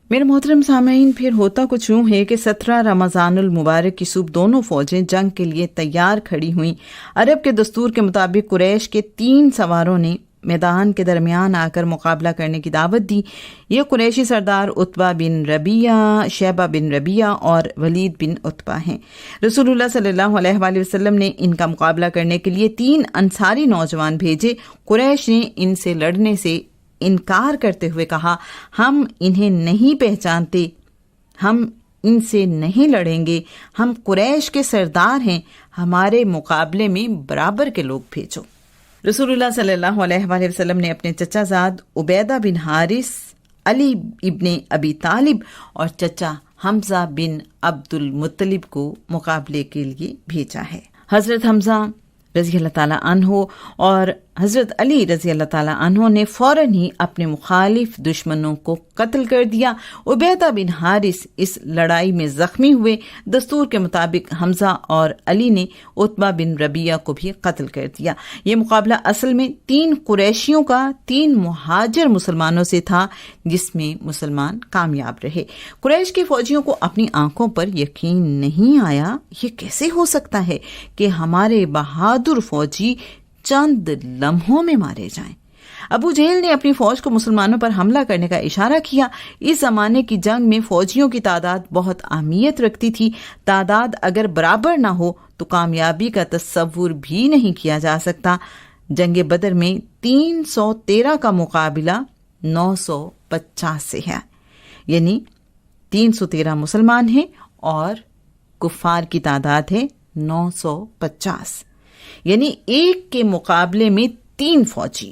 [SPEAKER 1] میرے محترم سامعین، پھر ہوتا کچھ یوں ہے کہ 17 رمضان المبارک کی صبح دونوں فوجیں جنگ کے لیے تیار کھڑی ہوئیں۔ عرب کے دستور کے مطابق قریش کے 3 سواروں نے میدان کے درمیان آ کر مقابلہ کرنے کی دعوت دی۔ یہ قریشی سردار عتبہ بن ربیعہ، شیبہ بن ربیعہ اور ولید بن عتبہ ہیں۔ رسول اللہ صلی اللہ علیہ وآلہ وسلم نے ان کا مقابلہ کرنے کے لیے 3 انصاری نوجوان بھیجے۔ قریش نے ان سے لڑنے سے انکار کرتے ہوئے کہا، ہم انہیں نہیں پہچانتے، ہم ان سے نہیں لڑیں گے، ہم قریش کے سردار ہیں، ہمارے مقابلے میں برابر کے لوگ بھیجو۔ رسول اللہ صلی اللہ علیہ وآلہ وسلم نے اپنے چچا زاد عبیدہ بن حارث، علی ابن ابی طالب اور چچا حمزہ بن عبد المطلب کو مقابلے کے لیے بھیجا ہے۔ حضرت حمزہ رضی اللہ تعالیٰ عنہ اور حضرت علی رضی اللہ تعالیٰ عنہ نے فوراً ہی اپنے مخالف دشمنوں کو قتل کر دیا۔ عبیدہ بن حارث اس لڑائی میں زخمی ہوئے۔ دستور کے مطابق حمزہ اور علی نے عتبہ بن ربیعہ کو بھی قتل کر دیا۔ یہ مقابلہ اصل میں 3 قریشیوں کا 3 مہاجر مسلمانوں سے تھا، جس میں مسلمان کامیاب رہے۔ قریش کے فوجیوں کو اپنی آنکھوں پر یقین نہیں آیا، یہ کیسے ہو سکتا ہے کہ ہمارے بہادر فوجی چند لمحوں میں مارے جائیں۔ ابو جہل نے اپنی فوج کو مسلمانوں پر حملہ کرنے کا اشارہ کیا۔ اس زمانے کی جنگ میں فوجیوں کی تعداد بہت اہمیت رکھتی تھی۔ تعداد اگر برابر نہ ہو تو کامیابی کا تصور بھی نہیں کیا جا سکتا۔ جنگ بدر میں 313 کا مقابلہ 950 سے ہے، یعنی 313 مسلمان ہیں اور کفار کی تعداد ہے 950، یعنی ایک کے مقابلے میں 3 فوجی۔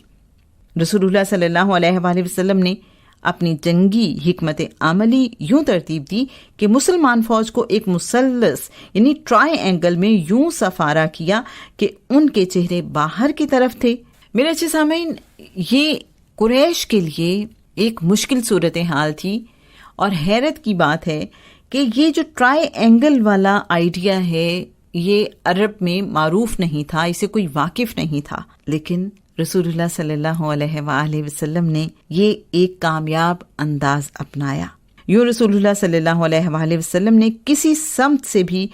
[SPEAKER 1] رسول اللہ صلی اللہ علیہ وآلہ وسلم نے اپنی جنگی حکمت عملی یوں ترتیب دی کہ مسلمان فوج کو ایک مثلث یعنی ٹرائی اینگل میں یوں سفارہ کیا کہ ان کے چہرے باہر کی طرف تھے۔ میرے اچھے سامعین، یہ قریش کے لیے ایک مشکل صورتحال تھی، اور حیرت کی بات ہے کہ یہ جو ٹرائی اینگل والا آئیڈیا ہے یہ عرب میں معروف نہیں تھا، اسے کوئی واقف نہیں تھا، لیکن رسول اللہ صلی اللہ علیہ وآلہ وسلم نے یہ ایک کامیاب انداز اپنایا۔ یوں رسول اللہ صلی اللہ علیہ وآلہ وسلم نے کسی سمت سے بھی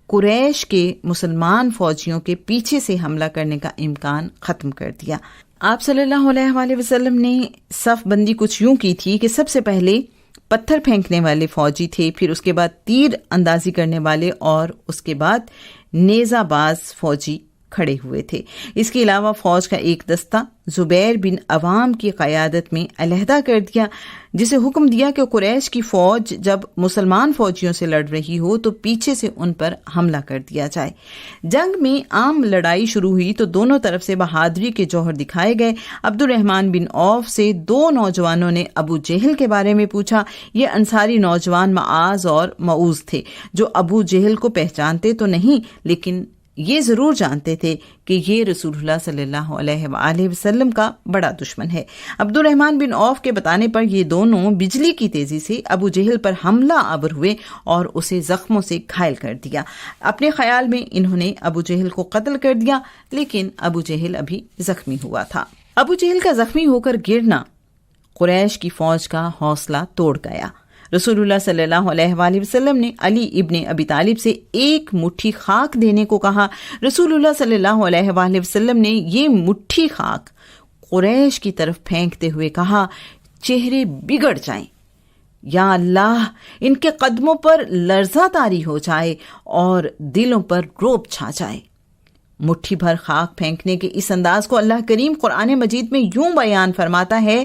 [SPEAKER 1] قریش کے مسلمان فوجیوں کے پیچھے سے حملہ کرنے کا امکان ختم کر دیا۔ آپ صلی اللہ علیہ وآلہ وسلم نے صف بندی کچھ یوں کی تھی کہ سب سے پہلے پتھر پھینکنے والے فوجی تھے، پھر اس کے بعد تیر اندازی کرنے والے، اور اس کے بعد نیزہ باز فوجی کھڑے ہوئے تھے۔ اس کے علاوہ فوج کا ایک دستہ زبیر بن عوام کی قیادت میں علیحدہ کر دیا، جسے حکم دیا کہ قریش کی فوج جب مسلمان فوجیوں سے لڑ رہی ہو تو پیچھے سے ان پر حملہ کر دیا جائے۔ جنگ میں عام لڑائی شروع ہوئی تو دونوں طرف سے بہادری کے جوہر دکھائے گئے۔ عبد الرحمن بن عوف سے 2 نوجوانوں نے ابو جہل کے بارے میں پوچھا۔ یہ انصاری نوجوان معاذ اور معوذ تھے، جو ابو جہل کو پہچانتے تو نہیں، لیکن یہ ضرور جانتے تھے کہ یہ رسول اللہ صلی اللہ علیہ وآلہ وسلم کا بڑا دشمن ہے۔ عبد الرحمن بن عوف کے بتانے پر یہ دونوں بجلی کی تیزی سے ابو جہل پر حملہ آور ہوئے اور اسے زخموں سے گھائل کر دیا۔ اپنے خیال میں انہوں نے ابو جہل کو قتل کر دیا، لیکن ابو جہل ابھی زخمی ہوا تھا۔ ابو جہل کا زخمی ہو کر گرنا قریش کی فوج کا حوصلہ توڑ گیا۔ رسول اللہ صلی اللہ علیہ وآلہ وسلم نے علی ابن ابی طالب سے 1 مٹھی خاک دینے کو کہا۔ رسول اللہ صلی اللہ علیہ وآلہ وسلم نے یہ مٹھی خاک قریش کی طرف پھینکتے ہوئے کہا، چہرے بگڑ جائیں، یا اللہ ان کے قدموں پر لرزہ طاری ہو جائے اور دلوں پر رعب چھا جائے۔ مٹھی بھر خاک پھینکنے کے اس انداز کو اللہ کریم قرآن مجید میں یوں بیان فرماتا ہے،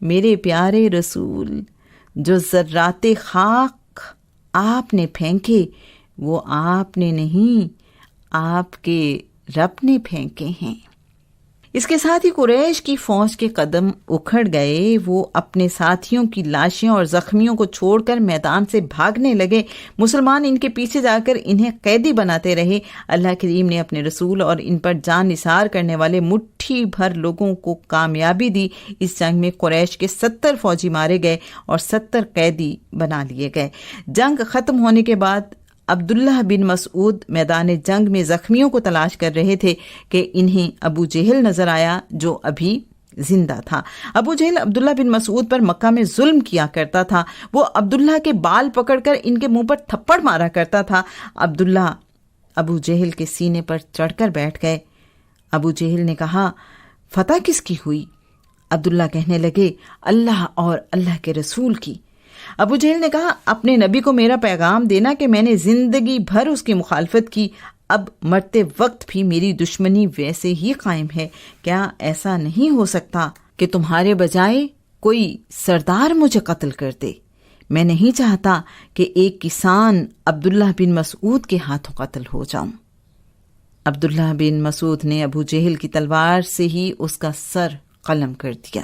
[SPEAKER 1] میرے پیارے رسول، جو ذرات خاک آپ نے پھینکے وہ آپ نے نہیں، آپ کے رب نے پھینکے ہیں۔ اس کے ساتھ ہی قریش کی فوج کے قدم اکھڑ گئے۔ وہ اپنے ساتھیوں کی لاشیں اور زخمیوں کو چھوڑ کر میدان سے بھاگنے لگے۔ مسلمان ان کے پیچھے جا کر انہیں قیدی بناتے رہے۔ اللہ کریم نے اپنے رسول اور ان پر جان نثار کرنے والے مٹھی بھر لوگوں کو کامیابی دی۔ اس جنگ میں قریش کے 70 فوجی مارے گئے اور 70 قیدی بنا لیے گئے۔ جنگ ختم ہونے کے بعد عبداللہ بن مسعود میدان جنگ میں زخمیوں کو تلاش کر رہے تھے کہ انہیں ابو جہل نظر آیا، جو ابھی زندہ تھا۔ ابو جہل عبداللہ بن مسعود پر مکہ میں ظلم کیا کرتا تھا۔ وہ عبداللہ کے بال پکڑ کر ان کے منہ پر تھپڑ مارا کرتا تھا۔ عبداللہ ابو جہل کے سینے پر چڑھ کر بیٹھ گئے۔ ابو جہل نے کہا، فتح کس کی ہوئی؟ عبداللہ کہنے لگے، اللہ اور اللہ کے رسول کی۔ ابو جہل نے کہا، اپنے نبی کو میرا پیغام دینا کہ میں نے زندگی بھر اس کی مخالفت کی، اب مرتے وقت بھی میری دشمنی ویسے ہی قائم ہے۔ کیا ایسا نہیں ہو سکتا کہ تمہارے بجائے کوئی سردار مجھے قتل کر دے؟ میں نہیں چاہتا کہ ایک کسان عبداللہ بن مسعود کے ہاتھوں قتل ہو جاؤں۔ عبداللہ بن مسعود نے ابو جہل کی تلوار سے ہی اس کا سر قلم کر دیا۔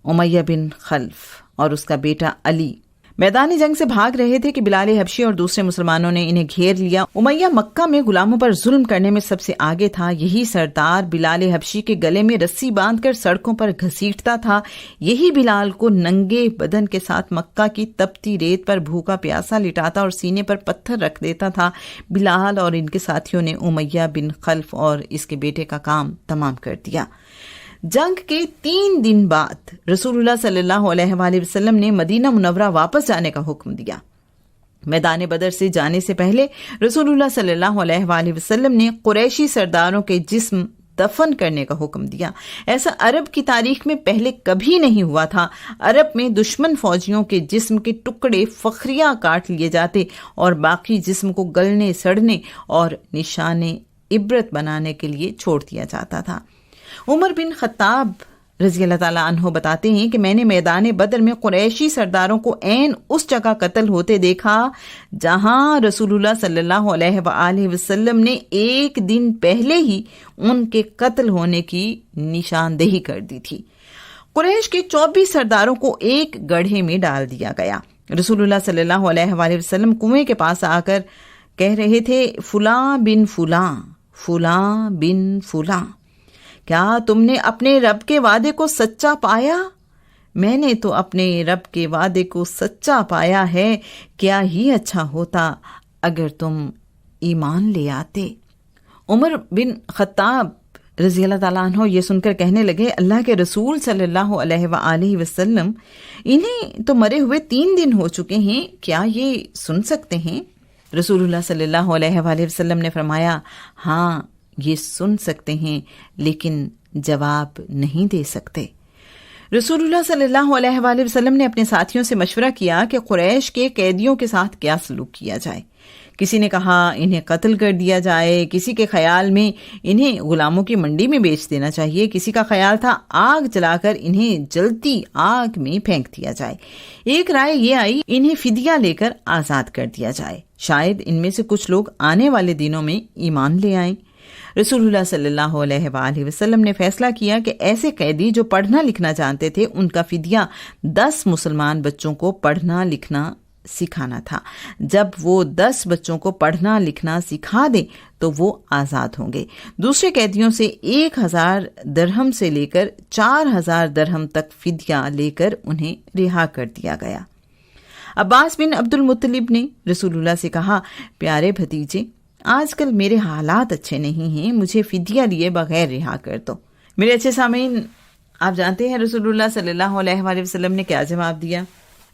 [SPEAKER 1] امیہ بن خلف اور اس کا بیٹا علی میدان جنگ سے بھاگ رہے تھے کہ بلال حبشی اور دوسرے مسلمانوں نے انہیں گھیر لیا۔ امیہ مکہ میں غلاموں پر ظلم کرنے میں سب سے آگے تھا۔ یہی سردار بلال حبشی کے گلے میں رسی باندھ کر سڑکوں پر گھسیٹتا تھا۔ یہی بلال کو ننگے بدن کے ساتھ مکہ کی تپتی ریت پر بھوکا پیاسا لٹاتا اور سینے پر پتھر رکھ دیتا تھا۔ بلال اور ان کے ساتھیوں نے امیہ بن خلف اور اس کے بیٹے کا کام تمام کر دیا۔ جنگ کے 3 دن بعد رسول اللہ صلی اللہ علیہ وآلہ وسلم نے مدینہ منورہ واپس جانے کا حکم دیا۔ میدان بدر سے جانے سے پہلے رسول اللہ صلی اللہ علیہ وآلہ وسلم نے قریشی سرداروں کے جسم دفن کرنے کا حکم دیا۔ ایسا عرب کی تاریخ میں پہلے کبھی نہیں ہوا تھا۔ عرب میں دشمن فوجیوں کے جسم کے ٹکڑے فخریہ کاٹ لیے جاتے اور باقی جسم کو گلنے سڑنے اور نشان عبرت بنانے کے لیے چھوڑ دیا جاتا تھا۔ عمر بن خطاب رضی اللہ تعالیٰ عنہ بتاتے ہیں کہ میں نے میدان بدر میں قریشی سرداروں کو عین اس جگہ قتل ہوتے دیکھا جہاں رسول اللہ صلی اللہ علیہ وآلہ وسلم نے 1 دن پہلے ہی ان کے قتل ہونے کی نشاندہی کر دی تھی۔ قریش کے 24 سرداروں کو ایک گڑھے میں ڈال دیا گیا۔ رسول اللہ صلی اللہ علیہ وآلہ وسلم کنویں کے پاس آ کر کہہ رہے تھے، فلاں بن فلاں، فلاں بن فلاں، کیا تم نے اپنے رب کے وعدے کو سچا پایا؟ میں نے تو اپنے رب کے وعدے کو سچا پایا ہے، کیا ہی اچھا ہوتا اگر تم ایمان لے آتے۔ عمر بن خطاب رضی اللہ تعالیٰ عنہ یہ سن کر کہنے لگے، اللہ کے رسول صلی اللہ علیہ وآلہ وسلم، انہیں تو مرے ہوئے 3 دن ہو چکے ہیں، کیا یہ سن سکتے ہیں؟ رسول اللہ صلی اللہ علیہ وآلہ وسلم نے فرمایا، ہاں یہ سن سکتے ہیں لیکن جواب نہیں دے سکتے۔ رسول اللہ صلی اللہ علیہ وآلہ وسلم نے اپنے ساتھیوں سے مشورہ کیا کہ قریش کے قیدیوں کے ساتھ کیا سلوک کیا جائے۔ کسی نے کہا انہیں قتل کر دیا جائے، کسی کے خیال میں انہیں غلاموں کی منڈی میں بیچ دینا چاہیے، کسی کا خیال تھا آگ جلا کر انہیں جلتی آگ میں پھینک دیا جائے۔ ایک رائے یہ آئی انہیں فدیہ لے کر آزاد کر دیا جائے، شاید ان میں سے کچھ لوگ آنے والے دنوں میں ایمان لے آئیں۔ رسول اللہ صلی اللہ علیہ وآلہ وسلم نے فیصلہ کیا کہ ایسے قیدی جو پڑھنا لکھنا جانتے تھے ان کا فدیہ 10 مسلمان بچوں کو پڑھنا لکھنا سکھانا تھا۔ جب وہ 10 بچوں کو پڑھنا لکھنا سکھا دیں تو وہ آزاد ہوں گے۔ دوسرے قیدیوں سے 1000 درہم سے لے کر 4000 درہم تک فدیہ لے کر انہیں رہا کر دیا گیا۔ عباس بن عبد المطلب نے رسول اللہ سے کہا، پیارے بھتیجے، آج کل میرے حالات اچھے نہیں ہیں، مجھے فدیہ لیے بغیر رہا کر دو۔ میرے اچھے سامعین، آپ جانتے ہیں رسول اللہ صلی اللہ علیہ وآلہ وسلم نے کیا جواب دیا؟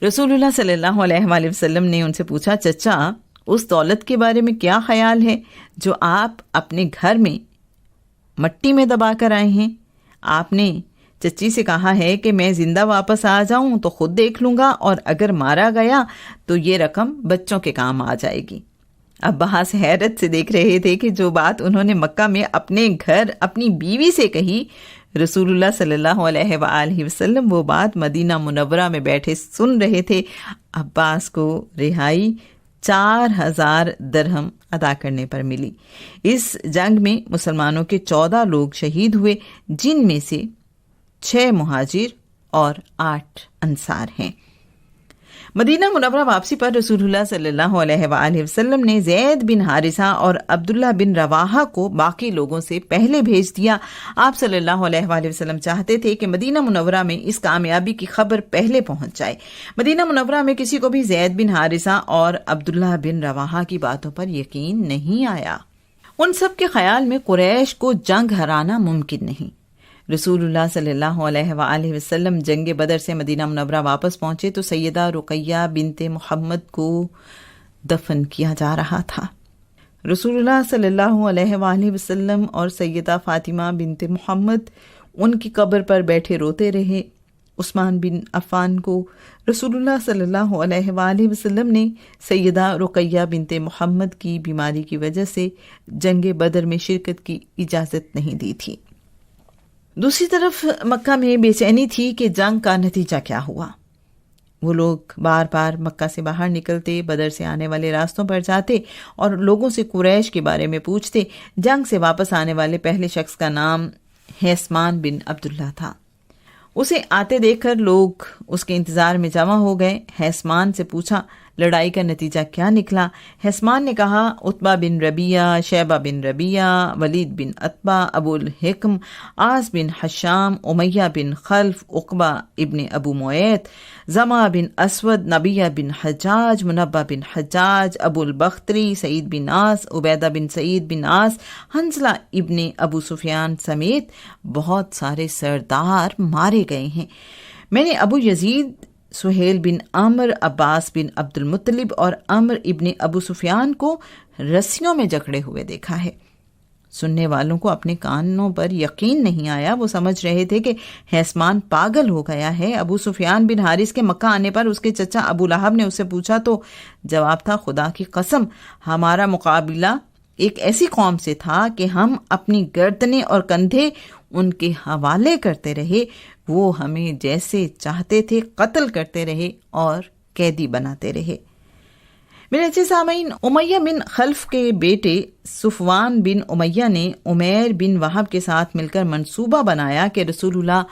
[SPEAKER 1] رسول اللہ صلی اللہ علیہ وآلہ وسلم نے ان سے پوچھا، چچا اس دولت کے بارے میں کیا خیال ہے جو آپ اپنے گھر میں مٹی میں دبا کر آئے ہیں؟ آپ نے چچی سے کہا ہے کہ میں زندہ واپس آ جاؤں تو خود دیکھ لوں گا، اور اگر مارا گیا تو یہ رقم بچوں کے کام آ جائے گی۔ عباس حیرت سے دیکھ رہے تھے کہ جو بات انہوں نے مکہ میں اپنے گھر اپنی بیوی سے کہی، رسول اللہ صلی اللہ علیہ وآلہ وسلم وہ بات مدینہ منورہ میں بیٹھے سن رہے تھے۔ عباس کو رہائی 4000 درہم ادا کرنے پر ملی۔ اس جنگ میں مسلمانوں کے 14 لوگ شہید ہوئے، جن میں سے 6 مہاجر اور 8 انصار ہیں۔ مدینہ منورہ واپسی پر رسول اللہ صلی اللہ علیہ وآلہ وسلم نے زید بن حارثہ اور عبداللہ بن رواحہ کو باقی لوگوں سے پہلے بھیج دیا۔ آپ صلی اللہ علیہ وآلہ وسلم چاہتے تھے کہ مدینہ منورہ میں اس کامیابی کی خبر پہلے پہنچ جائے۔ مدینہ منورہ میں کسی کو بھی زید بن حارثہ اور عبداللہ بن رواحہ کی باتوں پر یقین نہیں آیا۔ ان سب کے خیال میں قریش کو جنگ ہرانا ممکن نہیں۔ رسول اللہ صلی اللہ علیہ وآلہ وسلم جنگ بدر سے مدینہ منورہ واپس پہنچے تو سیدہ رقیہ بنت محمد کو دفن کیا جا رہا تھا۔ رسول اللہ صلی اللہ علیہ وآلہ وسلم اور سیدہ فاطمہ بنت محمد ان کی قبر پر بیٹھے روتے رہے۔ عثمان بن عفان کو رسول اللہ صلی اللہ علیہ وآلہ وسلم نے سیدہ رقیہ بنت محمد کی بیماری کی وجہ سے جنگ بدر میں شرکت کی اجازت نہیں دی تھی۔ دوسری طرف مکہ میں بے چینی تھی کہ جنگ کا نتیجہ کیا ہوا۔ وہ لوگ بار بار مکہ سے باہر نکلتے، بدر سے آنے والے راستوں پر جاتے اور لوگوں سے قریش کے بارے میں پوچھتے۔ جنگ سے واپس آنے والے پہلے شخص کا نام حیثمان بن عبداللہ تھا۔ اسے آتے دیکھ کر لوگ اس کے انتظار میں جمع ہو گئے۔ ہیسمان سے پوچھا لڑائی کا نتیجہ کیا نکلا؟ ہیسمان نے کہا عتبہ بن ربیعہ، شیبہ بن ربیعہ، ولید بن عتبہ، ابو الحکم، عاص بن حشام، امیہ بن خلف، عقبہ ابن ابو معیط، زما بن اسود، نبیہ بن حجاج، منبہ بن حجاج، ابو البختری، سعید بن عاص، عبیدہ بن سعید بن عاص، حنظلہ ابن ابو سفیان سمیت بہت سارے سردار مارے گئے ہیں۔ میں نے ابو یزید، سہیل بن عمر، عباس بن عبد المطلب اور عمر ابن ابو سفیان کو رسیوں میں جکڑے ہوئے دیکھا ہے۔ سننے والوں کو اپنے کانوں پر یقین نہیں آیا۔ وہ سمجھ رہے تھے کہ ہیسمان پاگل ہو گیا ہے۔ ابو سفیان بن حارث کے مکہ آنے پر اس کے چچا ابو لہب نے اس سے پوچھا تو جواب تھا خدا کی قسم ہمارا مقابلہ ایک ایسی قوم سے تھا کہ ہم اپنی گردنیں اور کندھے ان کے حوالے کرتے رہے، وہ ہمیں جیسے چاہتے تھے قتل کرتے رہے اور قیدی بناتے رہے۔ میرے اچھے سامعین، امیہ بن خلف کے بیٹے صفوان بن امیہ نے عمیر بن وہب کے ساتھ مل کر منصوبہ بنایا کہ رسول اللہ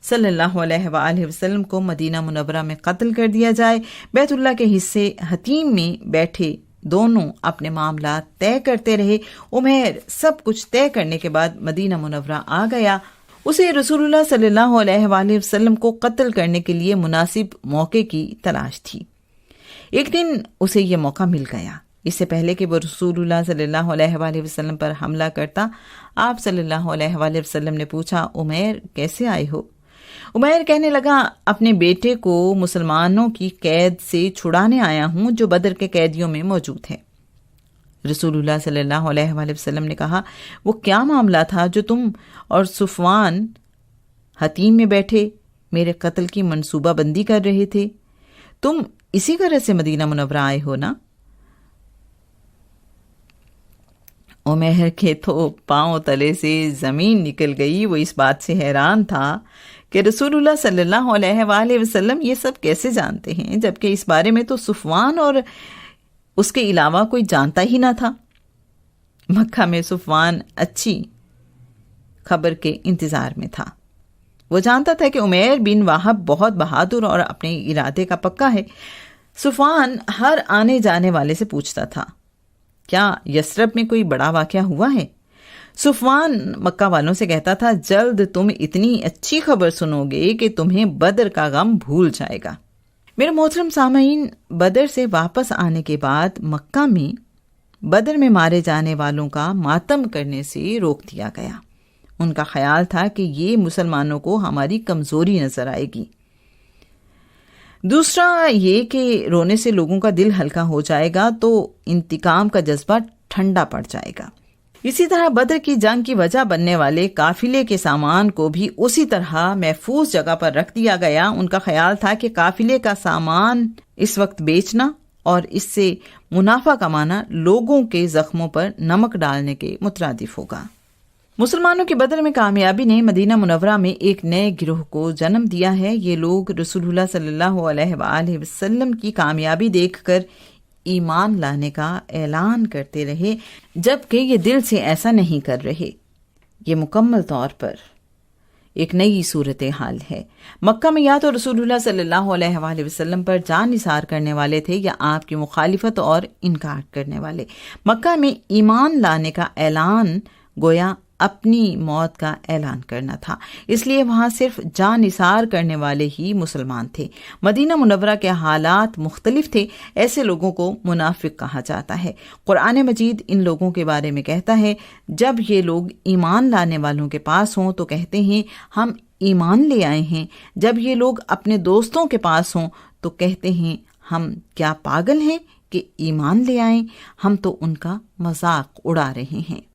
[SPEAKER 1] صلی اللہ علیہ وآلہ وسلم کو مدینہ منورہ میں قتل کر دیا جائے۔ بیت اللہ کے حصے حتیم میں بیٹھے دونوں اپنے معاملات طے کرتے رہے۔ عمیر سب کچھ طے کرنے کے بعد مدینہ منورہ آ گیا۔ اسے رسول اللہ صلی اللہ علیہ وآلہ وسلم کو قتل کرنے کے لیے مناسب موقع کی تلاش تھی۔ ایک دن اسے یہ موقع مل گیا۔ اس سے پہلے کہ وہ رسول اللہ صلی اللہ علیہ وآلہ وسلم پر حملہ کرتا، آپ صلی اللہ علیہ وآلہ وسلم نے پوچھا عمیر کیسے آئے ہو؟ عمیر کہنے لگا اپنے بیٹے کو مسلمانوں کی قید سے چھڑانے آیا ہوں جو بدر کے قیدیوں میں موجود ہے۔ رسول اللہ صلی اللہ علیہ وآلہ وسلم نے کہا وہ کیا معاملہ تھا جو تم اور صفوان حتیم میں بیٹھے میرے قتل کی منصوبہ بندی کر رہے تھے؟ تم اسی غرض سے مدینہ منورہ آئے ہو نا؟ عمیر کے تو پاؤں تلے سے زمین نکل گئی۔ وہ اس بات سے حیران تھا کہ رسول اللہ صلی اللہ علیہ وآلہ وسلم یہ سب کیسے جانتے ہیں، جبکہ اس بارے میں تو صفوان اور اس کے علاوہ کوئی جانتا ہی نہ تھا۔ مکہ میں صفوان اچھی خبر کے انتظار میں تھا۔ وہ جانتا تھا کہ عمیر بن وہب بہت بہادر اور اپنے ارادے کا پکا ہے۔ صفوان ہر آنے جانے والے سے پوچھتا تھا کیا یثرب میں کوئی بڑا واقعہ ہوا ہے؟ صفوان مکہ والوں سے کہتا تھا جلد تم اتنی اچھی خبر سنو گے کہ تمہیں بدر کا غم بھول جائے گا۔ میرے محترم سامعین، بدر سے واپس آنے کے بعد مکہ میں بدر میں مارے جانے والوں کا ماتم کرنے سے روک دیا گیا۔ ان کا خیال تھا کہ یہ مسلمانوں کو ہماری کمزوری نظر آئے گی۔ دوسرا یہ کہ رونے سے لوگوں کا دل ہلکا ہو جائے گا تو انتقام کا جذبہ ٹھنڈا پڑ جائے گا۔ اسی طرح بدر کی جنگ کی وجہ بننے والے قافلے کے سامان کو بھی اسی طرح محفوظ جگہ پر رکھ دیا گیا۔ ان کا خیال تھا کہ قافلے کا سامان اس وقت بیچنا اور اس سے منافع کمانا لوگوں کے زخموں پر نمک ڈالنے کے مترادف ہوگا۔ مسلمانوں کی بدر میں کامیابی نے مدینہ منورہ میں ایک نئے گروہ کو جنم دیا ہے۔ یہ لوگ رسول اللہ صلی اللہ علیہ وآلہ وسلم کی کامیابی دیکھ کر ایمان لانے کا اعلان کرتے رہے، جبکہ یہ دل سے ایسا نہیں کر رہے۔ یہ مکمل طور پر ایک نئی صورتحال ہے۔ مکہ میں یا تو رسول اللہ صلی اللہ علیہ وآلہ وسلم پر جان نثار کرنے والے تھے یا آپ کی مخالفت اور انکار کرنے والے۔ مکہ میں ایمان لانے کا اعلان گویا اپنی موت کا اعلان کرنا تھا، اس لیے وہاں صرف جان نثار کرنے والے ہی مسلمان تھے۔ مدینہ منورہ کے حالات مختلف تھے۔ ایسے لوگوں کو منافق کہا جاتا ہے۔ قرآن مجید ان لوگوں کے بارے میں کہتا ہے جب یہ لوگ ایمان لانے والوں کے پاس ہوں تو کہتے ہیں ہم ایمان لے آئے ہیں، جب یہ لوگ اپنے دوستوں کے پاس ہوں تو کہتے ہیں ہم کیا پاگل ہیں کہ ایمان لے آئیں، ہم تو ان کا مذاق اڑا رہے ہیں۔